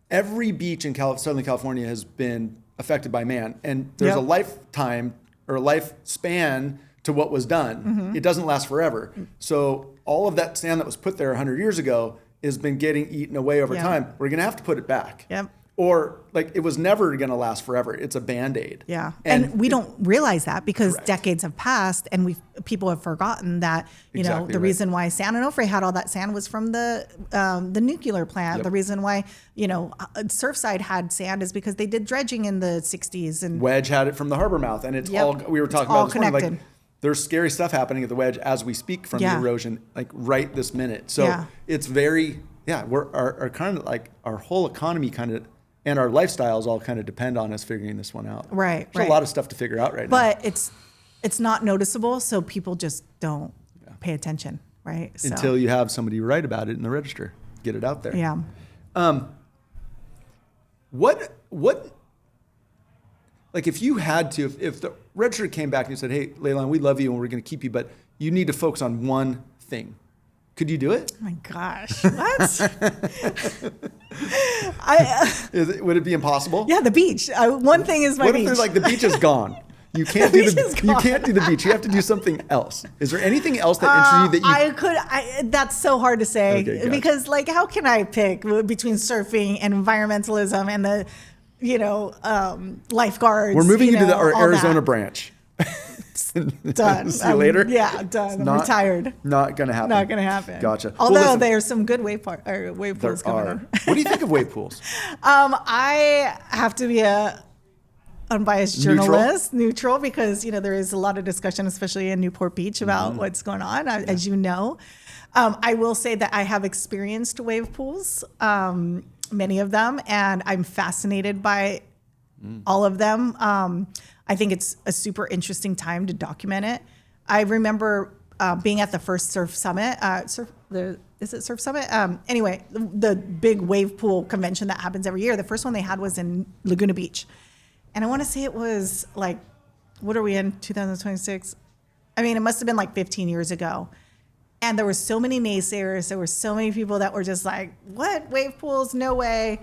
every beach in Southern California has been affected by man. And there's a lifetime or a lifespan to what was done. Mm-hmm. It doesn't last forever. So all of that sand that was put there 100 years ago has been getting eaten away over time. We're going to have to put it back. Yep. Or it was never going to last forever. It's a Band-Aid. Yeah. And we don't realize that because decades have passed and people have forgotten that, the reason why San Onofre had all that sand was from the nuclear plant. Yep. The reason why, Surfside had sand is because they did dredging in the 60s. And Wedge had it from the harbor mouth. And we were talking about this morning, there's scary stuff happening at the Wedge as we speak from the erosion, right this minute. So it's very, we're our kind of our whole economy kind of, and our lifestyles all kind of depend on us figuring this one out. Right. There's a lot of stuff to figure out right now. But it's not noticeable, so people just don't pay attention, right? Until you have somebody write about it in the Register, get it out there. Yeah. What Like if you had to, if the registrar came back and you said, hey, Laylan, we love you and we're going to keep you, but you need to focus on one thing. Could you do it? Oh my gosh, what? Would it be impossible? Yeah, the beach. One thing is my What beach. if they're like, the beach is gone? You can't The do beach is you gone. can't do the beach. You have to do something else. Is there anything else that interests you that you That's so hard to say Okay, gotcha. because like, how can I pick between surfing and environmentalism and the, lifeguards? We're moving you to our all Arizona that. branch. Done. See you later. Yeah, done. I'm retired. Not gonna happen. Not gonna happen. Gotcha. Although Well, listen, there's some good wave pools there coming are. on. What do you think of wave pools? I have to be a unbiased Neutral? journalist, neutral, because there is a lot of discussion, especially in Newport Beach, about what's going on, as you know. I will say that I have experienced wave pools, many of them, and I'm fascinated by all of them. I think it's a super interesting time to document it. I remember being at the first Surf Summit. Is it Surf Summit? Anyway, the big wave pool convention that happens every year. The first one they had was in Laguna Beach. And I want to say it was like, what are we in, 2026? I mean, it must have been like 15 years ago. And there were so many naysayers. There were so many people that were just like, what, wave pools? No way.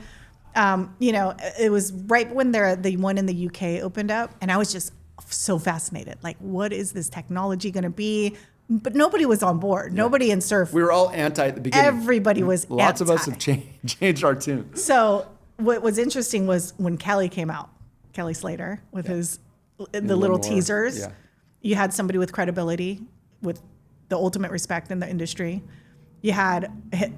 It was right when the one in the UK opened up. And I was just so fascinated. Like, what is this technology going to be? But nobody was on board. Yeah. Nobody in surf. We were all anti at the beginning. Everybody was Lots anti. of us have changed our tune. So what was interesting was when Kelly came out, Kelly Slater, with the little teasers. Yeah. You had somebody with credibility, with the ultimate respect in the industry. You had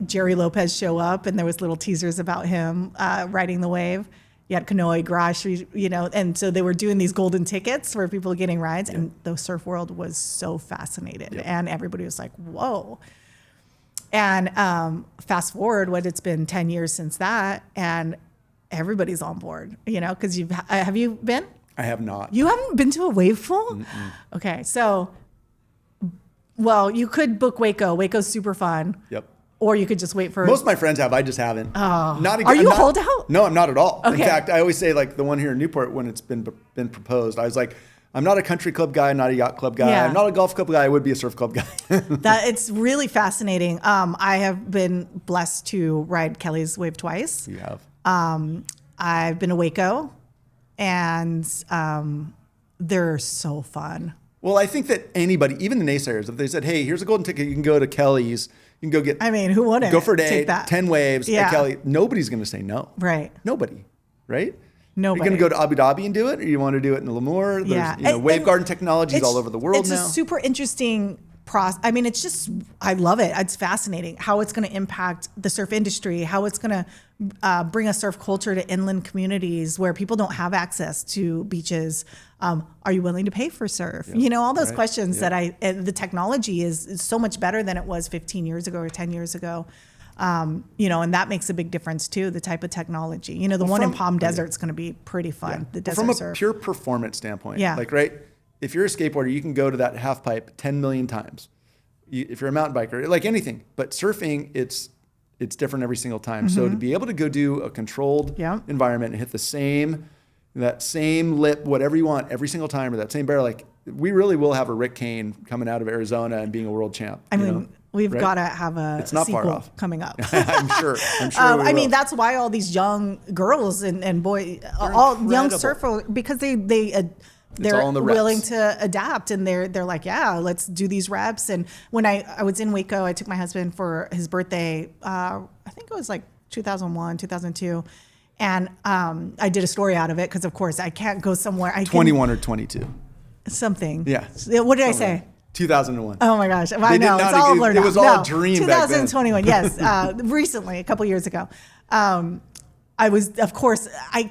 Jerry Lopez show up, and there was little teasers about him riding the wave. You had Kanoe Grash, and so they were doing these golden tickets for people getting rides, and the surf world was so fascinated, and everybody was like, whoa. And fast forward, it's been 10 years since that, and everybody's on board, because have you been? I have not. You haven't been to a wave pool? Mm-mm. Okay, so, well, you could book Waco. Waco's super fun. Yep. Or you could just wait for... Most of my friends have. I just haven't. Oh. Are you a holdout? No, I'm not at all. Okay. In fact, I always say, like the one here in Newport, when it's been proposed, I was like, I'm not a country club guy, not a yacht club guy. Yeah. I'm not a golf club guy. I would be a surf club guy. It's really fascinating. I have been blessed to ride Kelly's wave twice. You have. I've been to Waco, and they're so fun. Well, I think that anybody, even the naysayers, if they said, hey, here's a golden ticket, you can go to Kelly's, you can go get... I mean, who wouldn't go for a day, take that? 10 waves Yeah. at Kelly. Nobody's going to say no. Right. Nobody, right? Nobody. You're going to go to Abu Dhabi and do it, or you want to do it in Lemoore? Yeah. There's wave garden technologies all over the world now. It's a super interesting process. I mean, it's just, I love it. It's fascinating how it's going to impact the surf industry, how it's going to bring a surf culture to inland communities where people don't have access to beaches. Are you willing to pay for surf? Yeah. All those Right. questions Yeah. that the technology is so much better than it was 15 years ago or 10 years ago. And that makes a big difference too, the type of technology. The one in Palm Desert is going to be pretty fun. Yeah. The desert From a surf. pure performance standpoint, Yeah. like, right, if you're a skateboarder, you can go to that half pipe 10 million times. If you're a mountain biker, like anything, but surfing, it's different every single time. So to be able to go do a controlled environment and hit that same lip, whatever you want every single time, or that same barrel, like we really will have a Rick Kane coming out of Arizona and being a world champ. I mean, we've right? got to have a It's not far sequel off. coming up. I'm sure. I mean, that's why all these young girls and boys, all young incredible. surfers, because they're all in the reps. willing to adapt, and they're like, yeah, let's do these reps. And when I was in Waco, I took my husband for his birthday. I think it was like 2001, 2002. And I did a story out of it because, of course, I can't go somewhere. 21 or 22. Something. Yeah. What did I say? 2001. Oh my gosh! I They did know not it's all agree. blurred It out. was all No, a dream back then. 2021. Yes, recently, a couple years ago. I was, of course, I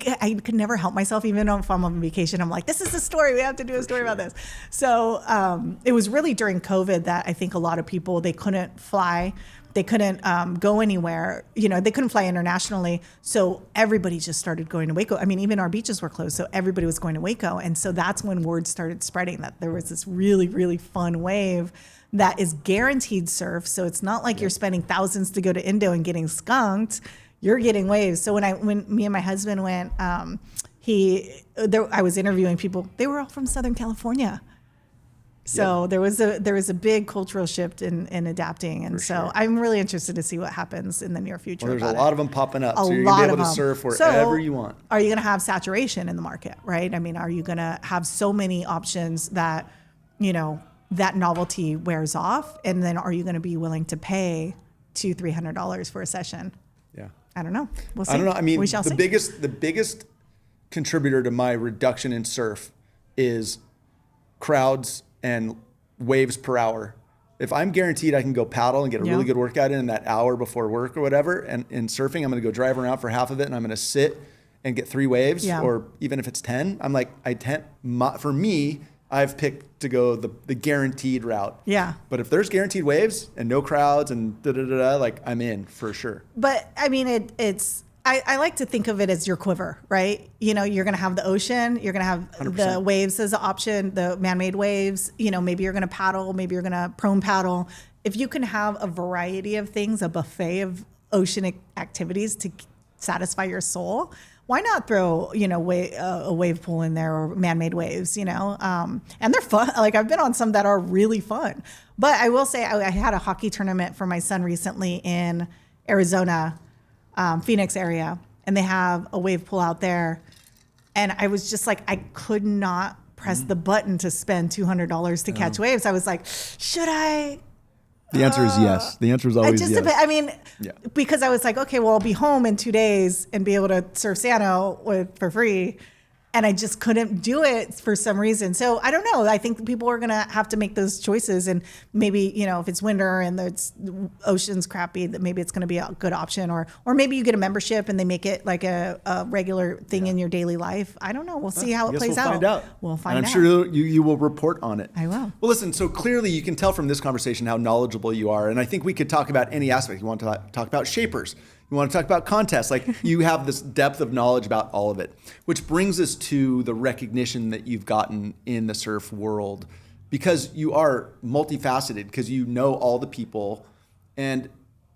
could never help myself, even if I'm on vacation. I'm like, this is a story. We have to do a story about this. So it was really during COVID that I think a lot of people, they couldn't fly. They couldn't go anywhere. They couldn't fly internationally. So everybody just started going to Waco. I mean, even our beaches were closed. So everybody was going to Waco. And so that's when word started spreading that there was this really, really fun wave that is guaranteed surf. So it's not like you're spending thousands to go to Indo and getting skunked. You're getting waves. So when me and my husband went, I was interviewing people. They were all from Southern California. So there was a big cultural shift in adapting, and so I'm really interested to see what happens in the near future. Well, there's a lot of them popping up, so you're lot gonna be of able to them. surf wherever you want. Are you going to have saturation in the market, right? I mean, are you going to have so many options that, that novelty wears off, and then are you going to be willing to pay $200-$300 for a session? Yeah, I don't know. We'll see. I don't know. I mean, we shall see. The biggest contributor to my reduction in surf is crowds and waves per hour. If I'm guaranteed I can go paddle and get a really good workout in that hour before work or whatever, and in surfing, I'm going to go drive around for half of it, and I'm going to sit and get 3 waves, or even if it's 10, I'm like, for me, I've picked to go the guaranteed route. Yeah. But if there's guaranteed waves and no crowds and like, I'm in for sure. But I mean, I like to think of it as your quiver, right? You're going to have the ocean, you're going to have 100%. the waves as an option, the man-made waves, maybe you're going to paddle, maybe you're going to prone paddle. If you can have a variety of things, a buffet of ocean activities to satisfy your soul, why not throw, a wave pool in there or man-made waves, and they're fun. Like, I've been on some that are really fun. But I will say I had a hockey tournament for my son recently in Arizona, Phoenix area, and they have a wave pool out there. And I was just like, I could not press the button to spend $200 to catch waves. I was like, should I? The answer is yes. The answer is always yes. I mean, because I was like, okay, well, I'll be home in 2 days and be able to surf Sano for free. And I just couldn't do it for some reason. So I don't know. I think people are going to have to make those choices. And maybe, if it's winter and the ocean's crappy, that maybe it's going to be a good option. Or maybe you get a membership and they make it like a regular thing in your daily life. I don't know. We'll see how it plays out. Find out. We'll find and out. I'm sure you will report on it. I will. Well, listen, so clearly you can tell from this conversation how knowledgeable you are. And I think we could talk about any aspect. You want to talk about shapers. You want to talk about contests. Like, you have this depth of knowledge about all of it, which brings us to the recognition that you've gotten in the surf world, because you are multifaceted, because you know all the people, and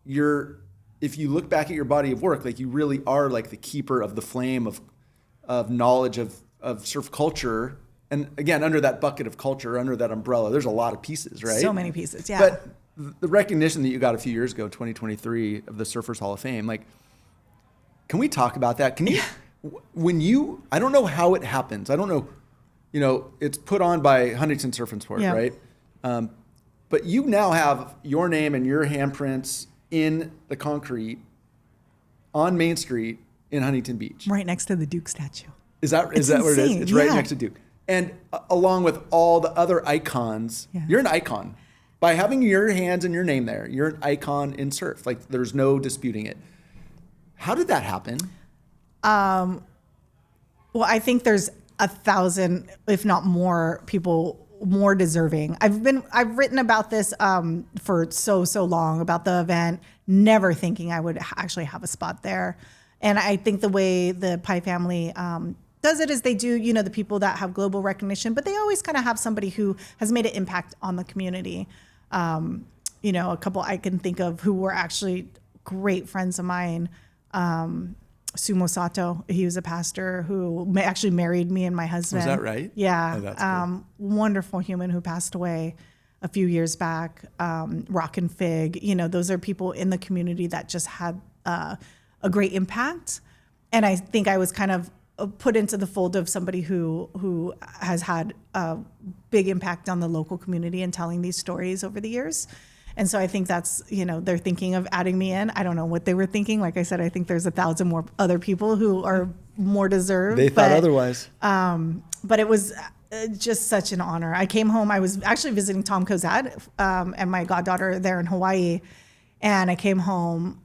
if you look back at your body of work, like, you really are like the keeper of the flame of knowledge of surf culture. And again, under that bucket of culture, under that umbrella, there's a lot of pieces, right? So many pieces, yeah. But the recognition that you got a few years ago, 2023, of the Surfers Hall of Fame, like, can we talk about that? Can you, I don't know how it happens. I don't know, it's put on by Huntington Surf and Sport, right? But you now have your name and your handprints in the concrete on Main Street in Huntington Beach. Right next to the Duke statue. Is that where it is? It's right next to Duke. And along with all the other icons, you're an icon. By having your hands and your name there, you're an icon in surf. Like, there's no disputing it. How did that happen? Well, I think there's 1,000, if not more, people more deserving. I've written about this for so long, about the event, never thinking I would actually have a spot there. And I think the way the Pi family does it is they do, the people that have global recognition, but they always kind of have somebody who has made an impact on the community. A couple I can think of who were actually great friends of mine. Sumo Sato, he was a pastor who actually married me and my husband. Is that right? Yeah. Oh, that's cool. Wonderful human who passed away a few years back. Rock and Fig, those are people in the community that just had a great impact. And I think I was kind of put into the fold of somebody who has had a big impact on the local community and telling these stories over the years. And so I think that's, they're thinking of adding me in. I don't know what they were thinking. Like I said, I think there's 1,000 more other people who are more deserved. They thought otherwise. But it was just such an honor. I came home. I was actually visiting Tom Kozad and my goddaughter there in Hawaii. And I came home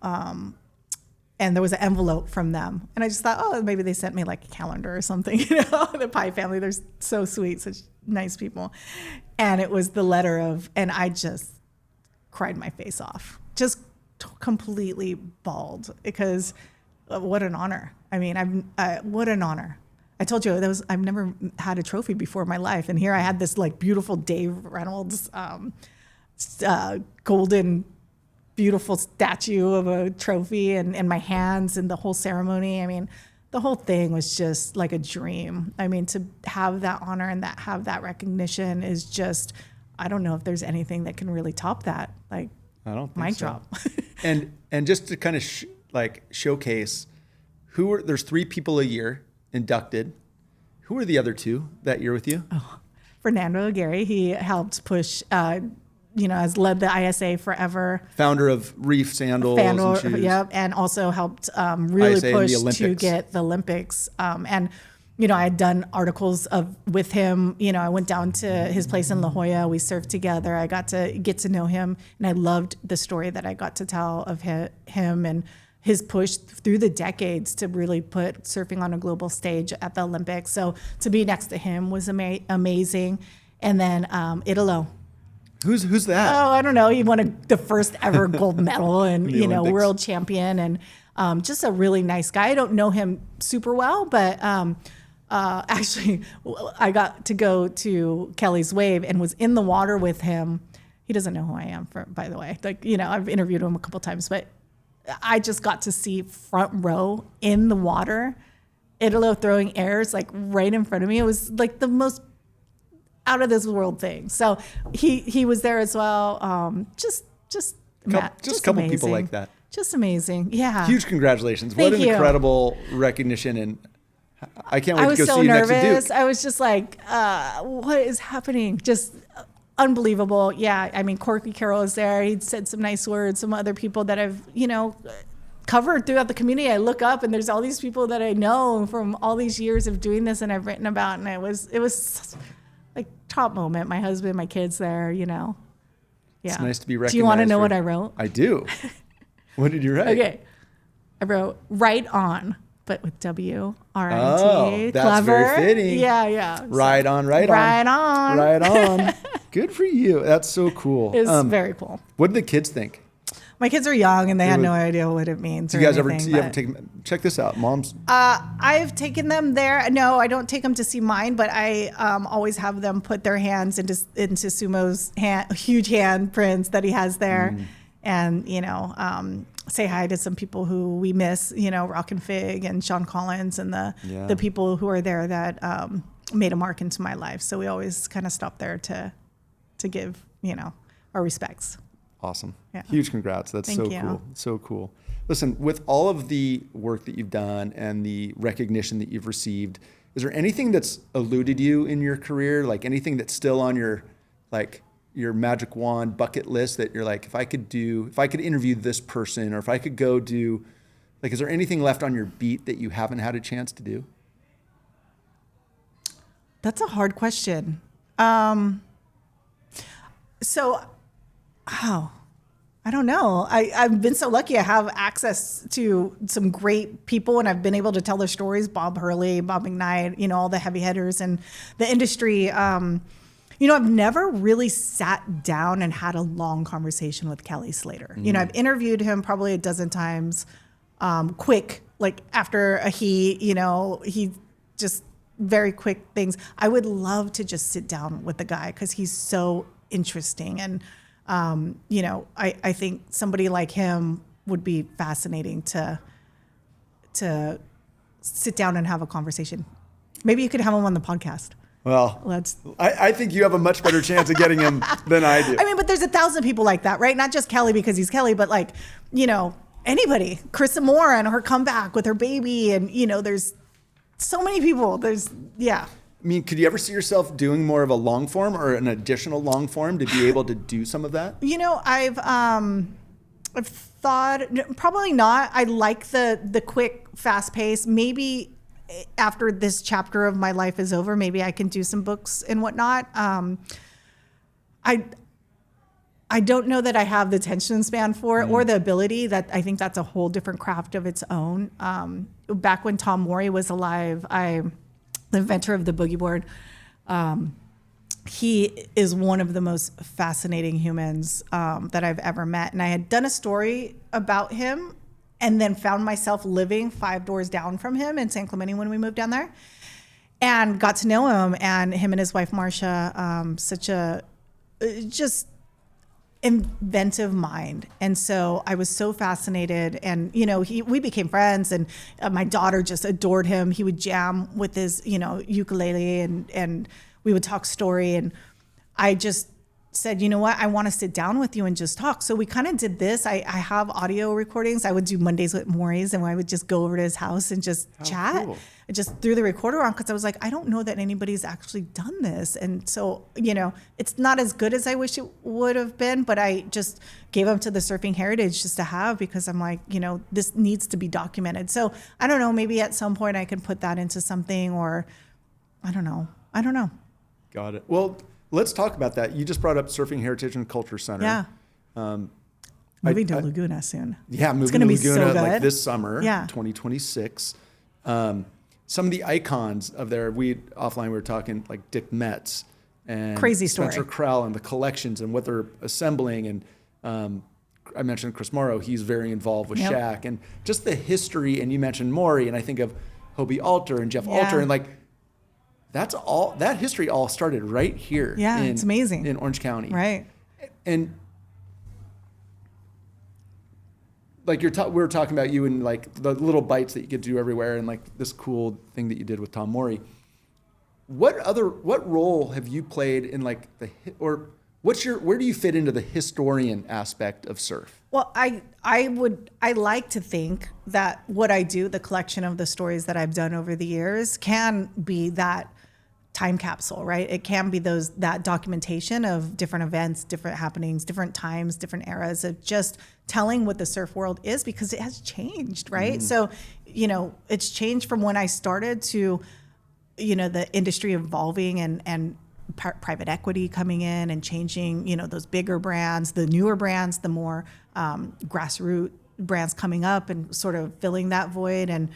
and there was an envelope from them. And I just thought, oh, maybe they sent me like a calendar or something. The Pi family, they're so sweet, such nice people. And it was the letter and I just cried my face off, just completely bawled, because what an honor. I mean, what an honor. I told you I've never had a trophy before in my life. And here I had this like beautiful Dave Reynolds golden, beautiful statue of a trophy in my hands and the whole ceremony. I mean, the whole thing was just like a dream. I mean, to have that honor and have that recognition is just, I don't know if there's anything that can really top that. Like, I don't think mic so. drop. and just to kind of showcase, there's 3 people a year inducted. Who are the other 2 that year with you? Oh, Fernando Aguirre, he helped push, has led the ISA forever. Founder of Reef Sandals and Shoes. Yep, and also helped really ISA push to get the Olympics. And I had done articles with him. I went down to his place in La Jolla. We surfed together. I got to get to know him, and I loved the story that I got to tell of him and his push through the decades to really put surfing on a global stage at the Olympics. So to be next to him was amazing. And then Italo. Who's that? Oh, I don't know. He won the first ever gold medal and, Olympics. World champion, and just a really nice guy. I don't know him super well, but actually I got to go to Kelly's Wave and was in the water with him. He doesn't know who I am, by the way. Like, I've interviewed him a couple times, but I just got to see front row in the water, Italo throwing airs like right in front of me. It was like the most out of this world thing. So he was there as well. Just a couple amazing. people like that. Just amazing. Yeah. Huge congratulations. Thank what an you. incredible recognition. And I can't wait I to was go so see you next to nervous. Duke. I was just like, what is happening? Just unbelievable. Yeah. I mean, Corky Carroll is there. He said some nice words. Some other people that I've, covered throughout the community. I look up and there's all these people that I know from all these years of doing this and I've written about. And it was like top moment. My husband, my kids there, Yeah. It's nice to be recognized. Do you want to know what I wrote? I do. What did you write? Okay. I wrote right on, but with WRIT. Oh, that's Clever. very fitting. Yeah. Right on. Right on. Good for you. That's so cool. It's very cool. What did the kids think? My kids are young and they had no idea what it means. Do you guys ever take check this out, moms? I've taken them there. No, I don't take them to see mine, but I always have them put their hands into Sumo's huge hand prints that he has there, and say hi to some people who we miss. Rock and Fig and Sean Collins and the people who are there that made a mark into my life. So we always kind of stop there to give our respects. Awesome. Yeah. Huge congrats. That's Thank so you. cool. So cool. Listen, with all of the work that you've done and the recognition that you've received, is there anything that's eluded you in your career? Like anything that's still on your magic wand bucket list that you're like, if I could interview this person, or if I could go do, like, is there anything left on your beat that you haven't had a chance to do? That's a hard question. I don't know. I've been so lucky. I have access to some great people, and I've been able to tell their stories. Bob Hurley, Bob McKnight, all the heavy hitters in the industry. I've never really sat down and had a long conversation with Kelly Slater. I've interviewed him probably a dozen times, quick, like after a heat, he just very quick things. I would love to just sit down with the guy because he's so interesting. And, I think somebody like him would be fascinating to sit down and have a conversation. Maybe you could have him on the podcast. Well, I think you have a much better chance of getting him than I do. I mean, but there's 1,000 people like that, right? Not just Kelly because he's Kelly, but like, anybody. Carissa Moore and her comeback with her baby. And, there's so many people. I mean, could you ever see yourself doing more of a long form or an additional long form to be able to do some of that? I've thought probably not. I like the quick, fast pace. Maybe after this chapter of my life is over, maybe I can do some books and whatnot. I don't know that I have the attention span for it or the ability. That I think that's a whole different craft of its own. Back when Tom Morey was alive, the inventor of the boogie board, he is one of the most fascinating humans that I've ever met. And I had done a story about him and then found myself living 5 doors down from him in San Clemente when we moved down there and got to know him and his wife, Marcia, such a just inventive mind. And so I was so fascinated, and we became friends, and my daughter just adored him. He would jam with his ukulele, and we would talk story, and I just said, you know what, I want to sit down with you and just talk. So we kind of did this. I have audio recordings. I would do Mondays with Maury's, and I would just go over to his house and just chat. Cool. I just threw the recorder on because I was like, I don't know that anybody's actually done this. And so, it's not as good as I wish it would have been, but I just gave them to the Surfing Heritage just to have, because I'm like, this needs to be documented. So I don't know, maybe at some point I can put that into something, or I don't know. Got it. Well, let's talk about that. You just brought up Surfing Heritage and Culture Center. Yeah. Moving to Laguna soon. Yeah, it's moving to be Laguna so good. like this summer, yeah. 2026. Some of the icons of there, offline we were talking like Dick Metz and crazy story. Spencer Krell and the collections and what they're assembling. And I mentioned Chris Morrow, he's very involved with Shaq, and just the history. And you mentioned Maury, and I think of Hobie Alter and Jeff Alter, and like, that history all started right here. Yeah, it's amazing. In Orange County. Right. And like we were talking about you and like the little bites that you get to do everywhere, and like this cool thing that you did with Tom Maury. What role have you played in like where do you fit into the historian aspect of surf? Well, I like to think that what I do, the collection of the stories that I've done over the years, can be that time capsule, right? It can be that documentation of different events, different happenings, different times, different eras of just telling what the surf world is, because it has changed, right? So, it's changed from when I started to, the industry evolving and private equity coming in and changing, those bigger brands, the newer brands, the more grassroots brands coming up and sort of filling that void. And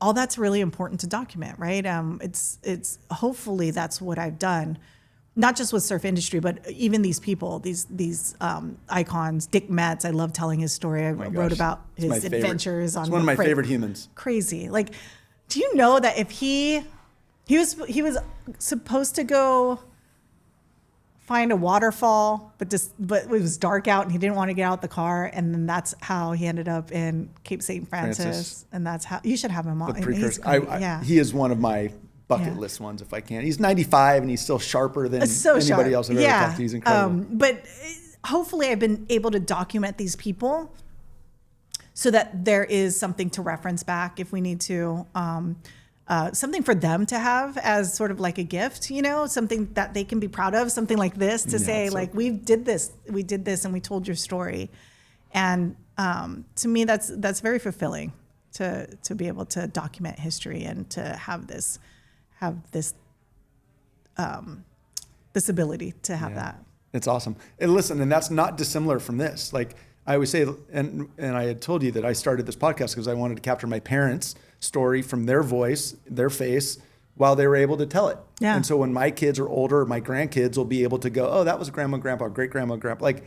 all that's really important to document, right? It's hopefully that's what I've done, not just with surf industry, but even these people, these icons. Dick Metz, I love telling his story. I wrote about his adventures on. It's one of my favorite humans. Crazy. Like, do you know that if he was supposed to go find a waterfall, but it was dark out and he didn't want to get out the car, and then that's how he ended up in Cape St. Francis. And that's how you should have him on. He is one of my bucket list ones if I can. He's 95 and he's still sharper than anybody else I've ever talked to. He's incredible. But hopefully I've been able to document these people so that there is something to reference back if we need to. Something for them to have as sort of like a gift, something that they can be proud of, something like this to say, like, we did this and we told your story. And to me, that's very fulfilling to be able to document history and to have this ability to have that. It's awesome. And listen, and that's not dissimilar from this. Like I always say, and I had told you that I started this podcast because I wanted to capture my parents' story from their voice, their face, while they were able to tell it. Yeah. And so when my kids are older, my grandkids will be able to go, oh, that was grandma, grandpa, great grandma, grandpa. Like,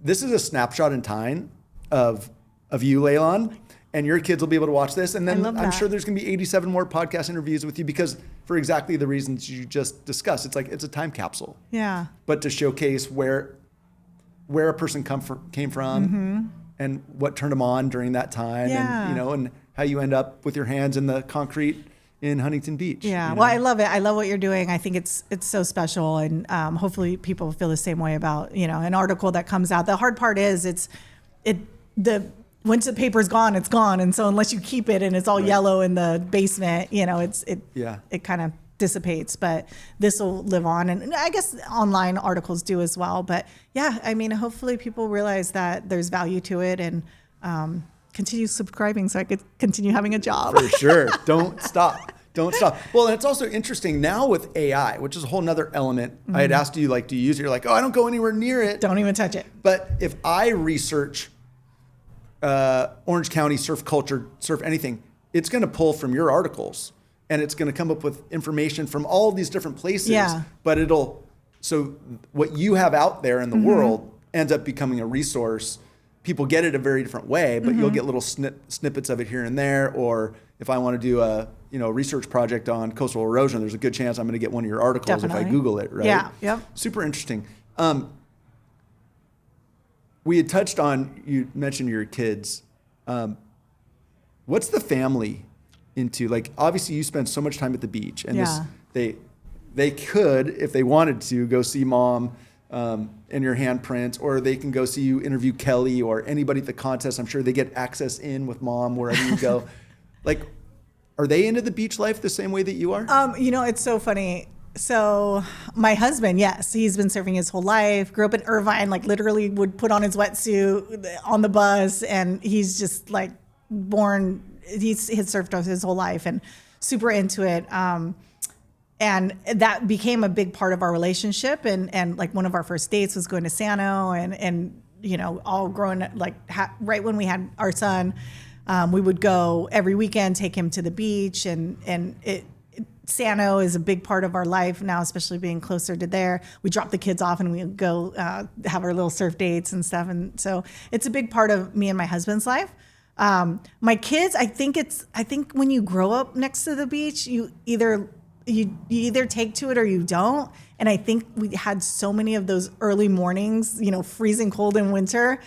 this is a snapshot in time of you, Laylan, and your kids will be able to watch this. And then I'm sure there's going to be 87 more podcast interviews with you, because for exactly the reasons you just discussed, it's like, it's a time capsule. Yeah. But to showcase where a person came from and what turned them on during that time, and and how you end up with your hands in the concrete in Huntington Beach. Yeah, well, I love it. I love what you're doing. I think it's so special, and hopefully people feel the same way about an article that comes out. The hard part is once the paper's gone, it's gone, and so unless you keep it and it's all yellow in the basement, it kind of dissipates. But this will live on, and I guess online articles do as well. But yeah, I mean, hopefully people realize that there's value to it, and continue subscribing so I could continue having a job. For sure. Don't stop. Well, and it's also interesting now with AI, which is a whole nother element. I had asked you, like, do you use it? You're like, oh, I don't go anywhere near it. Don't even touch it. But if I research Orange County surf culture, surf anything, it's going to pull from your articles, and it's going to come up with information from all these different places. Yeah. But so what you have out there in the world ends up becoming a resource. People get it a very different way, but you'll get little snippets of it here and there. Or if I want to do a research project on coastal erosion, there's a good chance I'm going to get one of your articles if I Google it, right? Yeah. Yep. Super interesting. we had touched on, you mentioned your kids. What's the family into? Like, obviously you spend so much time at the beach, and they could, if they wanted to, go see mom in your handprints, or they can go see you interview Kelly or anybody at the contest. I'm sure they get access in with mom wherever you go. Like, are they into the beach life the same way that you are? It's so funny. So my husband, yes, he's been surfing his whole life, grew up in Irvine, like literally would put on his wetsuit on the bus, and he's just like he's surfed his whole life and super into it. And that became a big part of our relationship. And like one of our first dates was going to Sano, and all growing like right when we had our son, we would go every weekend, take him to the beach, and Sano is a big part of our life now, especially being closer to there. We drop the kids off and we go have our little surf dates and stuff. And so it's a big part of me and my husband's life. My kids, I think when you grow up next to the beach, you either take to it or you don't. And I think we had so many of those early mornings, freezing cold in winter,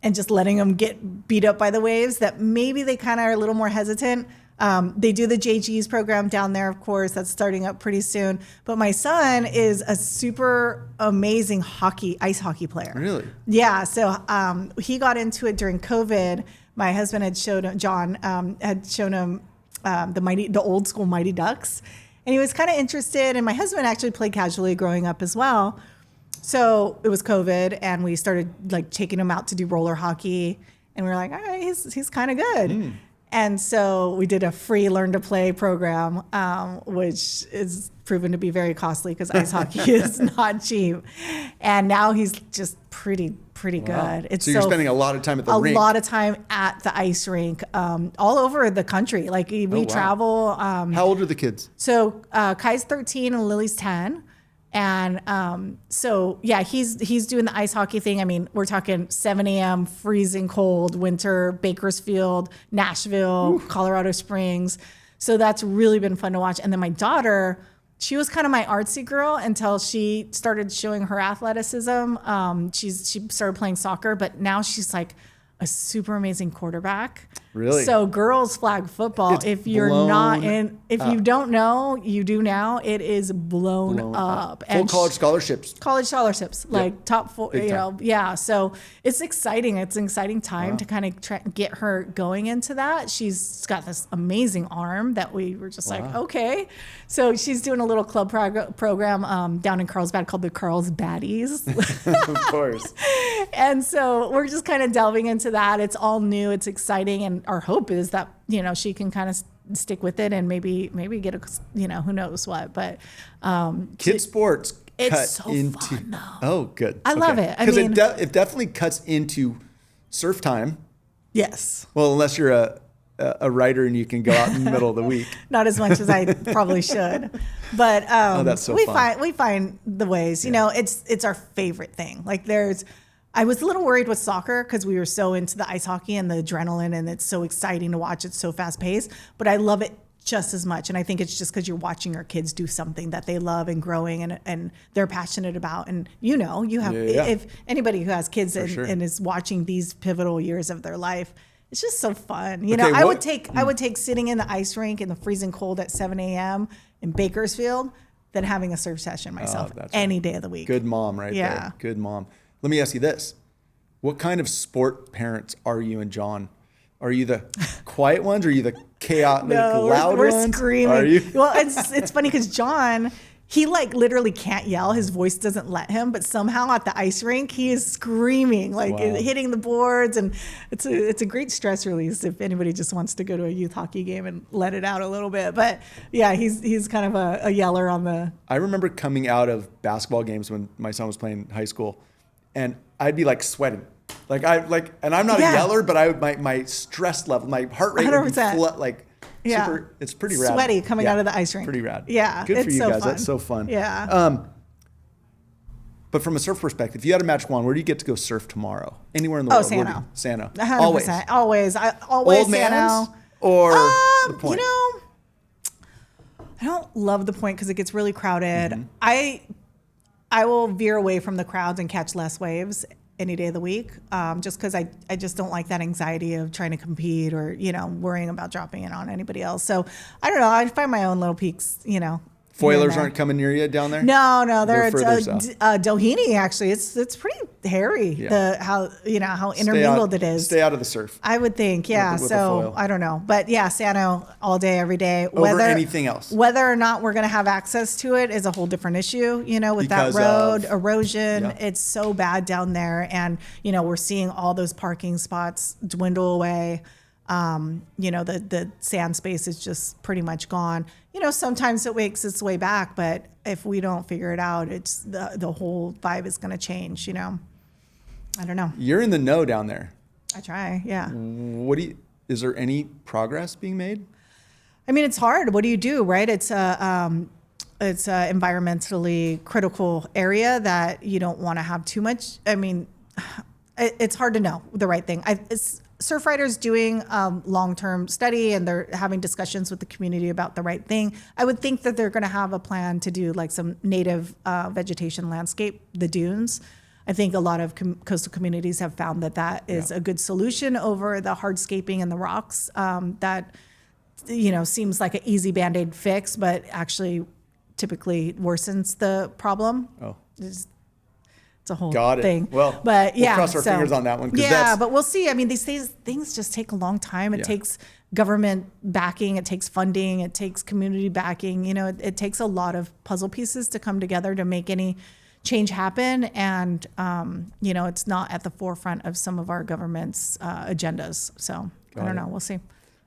and just letting them get beat up by the waves, that maybe they kind of are a little more hesitant. They do the JGs program down there, of course, that's starting up pretty soon. But my son is a super amazing ice hockey player. Really? Yeah. So he got into it during COVID. My husband had showed him, John had shown him the old school Mighty Ducks, and he was kind of interested. And my husband actually played casually growing up as well. So it was COVID, and we started like taking him out to do roller hockey, and we were like, all right, he's kind of good. And so we did a free learn to play program, which is proven to be very costly because ice hockey is not cheap. And now he's just pretty good. Wow. So you're spending a lot of time at the rink. A lot of time at the ice rink, all over the country. Like we travel. How old are the kids? So Kai's 13 and Lily's 10. And so, yeah, he's doing the ice hockey thing. I mean, we're talking 7 a.m., freezing cold, winter, Bakersfield, Nashville, Colorado Springs. So that's really been fun to watch. And then my daughter, she was kind of my artsy girl until she started showing her athleticism. She started playing soccer, but now she's like a super amazing quarterback. Really? So girls flag football, if you're not in, if you don't know, you do now. It is blown up. Full college scholarships. College scholarships, like top four, Big time. yeah. So it's exciting. It's an exciting time to kind of get her going into that. She's got this amazing arm that we were just like, okay. So she's doing a little club program down in Carlsbad called the Carl's Baddies. Of course. And so we're just kind of delving into that. It's all new. It's exciting. And our hope is that, she can kind of stick with it and maybe get who knows what. But kids sports it's so fun, though. Oh, good. I love it. Because it definitely cuts into surf time. Yes. Well, unless you're a writer and you can go out in the middle of the week. Not as much as I probably should. But that's so fun. we find the ways. It's our favorite thing. Like I was a little worried with soccer because we were so into the ice hockey and the adrenaline, and it's so exciting to watch. It's so fast paced, but I love it just as much. And I think it's just because you're watching your kids do something that they love and growing and they're passionate about. And you have, if anybody who has kids and is watching these pivotal years of their life, it's just so fun. I would take sitting in the ice rink in the freezing cold at 7 a.m. in Bakersfield than having a surf session myself any day of the week. Good mom right there. Good mom. Let me ask you this. What kind of sport parents are you and John? Are you the quiet ones? Or are you the chaotic, loud we're ones? Screaming. Are you? Well, it's funny because John, he literally can't yell. His voice doesn't let him, but somehow at the ice rink, he is screaming, hitting the boards. And it's a great stress release if anybody just wants to go to a youth hockey game and let it out a little bit. But yeah, he's kind of a yeller on the... I remember coming out of basketball games when my son was playing high school, and I'd be sweating. And I'm not a yeller, but my stress level, my heart rate 100%. Would be super, it's pretty rad. Sweaty coming out of the ice rink. Pretty rad. Yeah. Good for you guys. Fun. That's so fun. Yeah. But from a surf perspective, if you had a magic wand, where do you get to go surf tomorrow? Anywhere in the world? Sano. Sano. 100%. Always. Always Old Sano. Man's or the Point? I don't love the Point because it gets really crowded. I will veer away from the crowds and catch less waves. any day of the week, just because I just don't like that anxiety of trying to compete or, worrying about dropping it on anybody else. So I don't know. I find my own little peaks, Foilers aren't coming near you down there? No, They're further Doheny actually. It's pretty hairy. Yeah. How intermingled it is. Stay out of the surf. I would think, yeah. With So I don't know, but yeah, Sano all day, every day. Over anything else. Whether or not we're going to have access to it is a whole different issue. With Because that road of erosion, yeah. it's so bad down there, and we're seeing all those parking spots dwindle away. The sand space is just pretty much gone. Sometimes it makes its way back, but if we don't figure it out, it's the whole vibe is going to change. I don't know. You're in the know down there. I try. Yeah. Is there any progress being made? I mean, it's hard. What do you do, right? It's a environmentally critical area that you don't want to have too much. I mean, it's hard to know the right thing. Surfrider's doing long-term study, and they're having discussions with the community about the right thing. I would think that they're going to have a plan to do like some native vegetation landscape, the dunes. I think a lot of coastal communities have found that is a good solution over the hardscaping and the rocks. That seems like an easy Band-Aid fix, but actually typically worsens the problem. Oh. It's a whole Got it. thing. Well, but we'll cross our fingers on that one. Yeah, but we'll see. I mean, these things just take a long time. It takes government backing. It takes funding. It takes community backing. It takes a lot of puzzle pieces to come together to make any change happen. And, it's not at the forefront of some of our government's agendas. So I don't know. We'll see.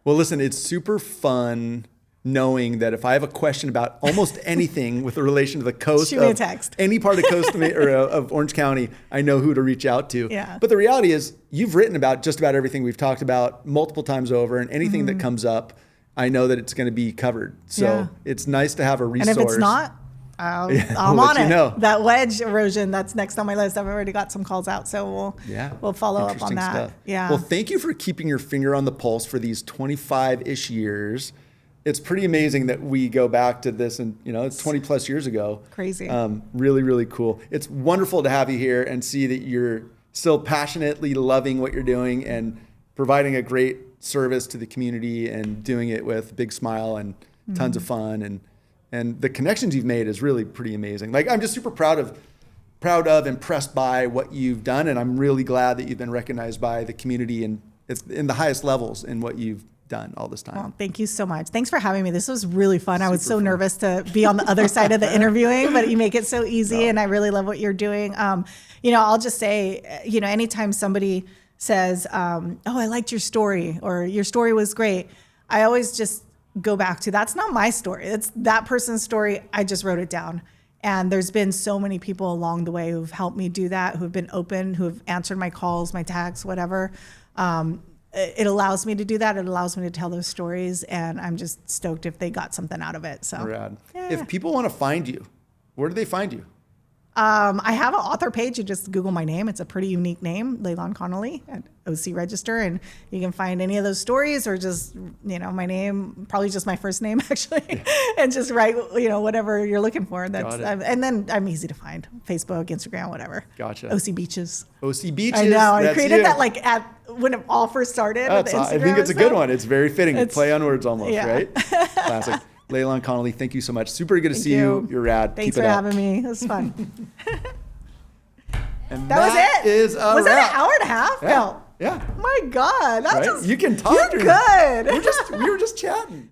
Well, listen, it's super fun knowing that if I have a question about almost anything with a relation to the coast, shoot me a text. Any part of coast or of Orange County, I know who to reach out to. Yeah. But the reality is, you've written about just about everything we've talked about multiple times over, and anything that comes up, I know that it's going to be covered. So it's nice to have a resource. And if it's not, I'm on it. Know. That wedge erosion, that's next on my list. I've already got some calls out, so we'll follow up on that. Stuff. Yeah. Well, thank you for keeping your finger on the pulse for these 25-ish years. It's pretty amazing that we go back to this, and it's 20 plus years ago. Crazy. Really, really cool. It's wonderful to have you here and see that you're still passionately loving what you're doing and providing a great service to the community and doing it with a big smile and tons of fun. And the connections you've made is really pretty amazing. Like, I'm just super proud of, impressed by what you've done. And I'm really glad that you've been recognized by the community and it's in the highest levels in what you've done all this time. Well, thank you so much. Thanks for having me. This was really fun. I was so nervous to be on the other side of the interviewing, but you make it so easy, and I really love what you're doing. I'll just say, anytime somebody says, "Oh, I liked your story," or "Your story was great," I always just go back to, that's not my story. It's that person's story. I just wrote it down. And there's been so many people along the way who've helped me do that, who've been open, who've answered my calls, my texts, whatever. It allows me to do that. It allows me to tell those stories, and I'm just stoked if they got something out of it. So, rad. Yeah. If people want to find you, where do they find you? I have an author page. You just Google my name. It's a pretty unique name, Laylan Connelly at OC Register, and you can find any of those stories or just, my name, probably just my first name actually, and just write, whatever you're looking for. That's and then I'm easy to find. Facebook, Instagram, whatever. Gotcha. OC Beaches. OC Beaches. I know. I created that when it all first started. With Instagram I think it's a good one. It's very fitting. It's play on words almost, right? Classic. Laylan Connelly, thank you so much. Super good to see you. You're rad. Thanks Keep for it having me. It was fun. And that was it. Was that an hour and a half? Yeah. No. Yeah. My God. Right? You can talk. You're good. We were just chatting.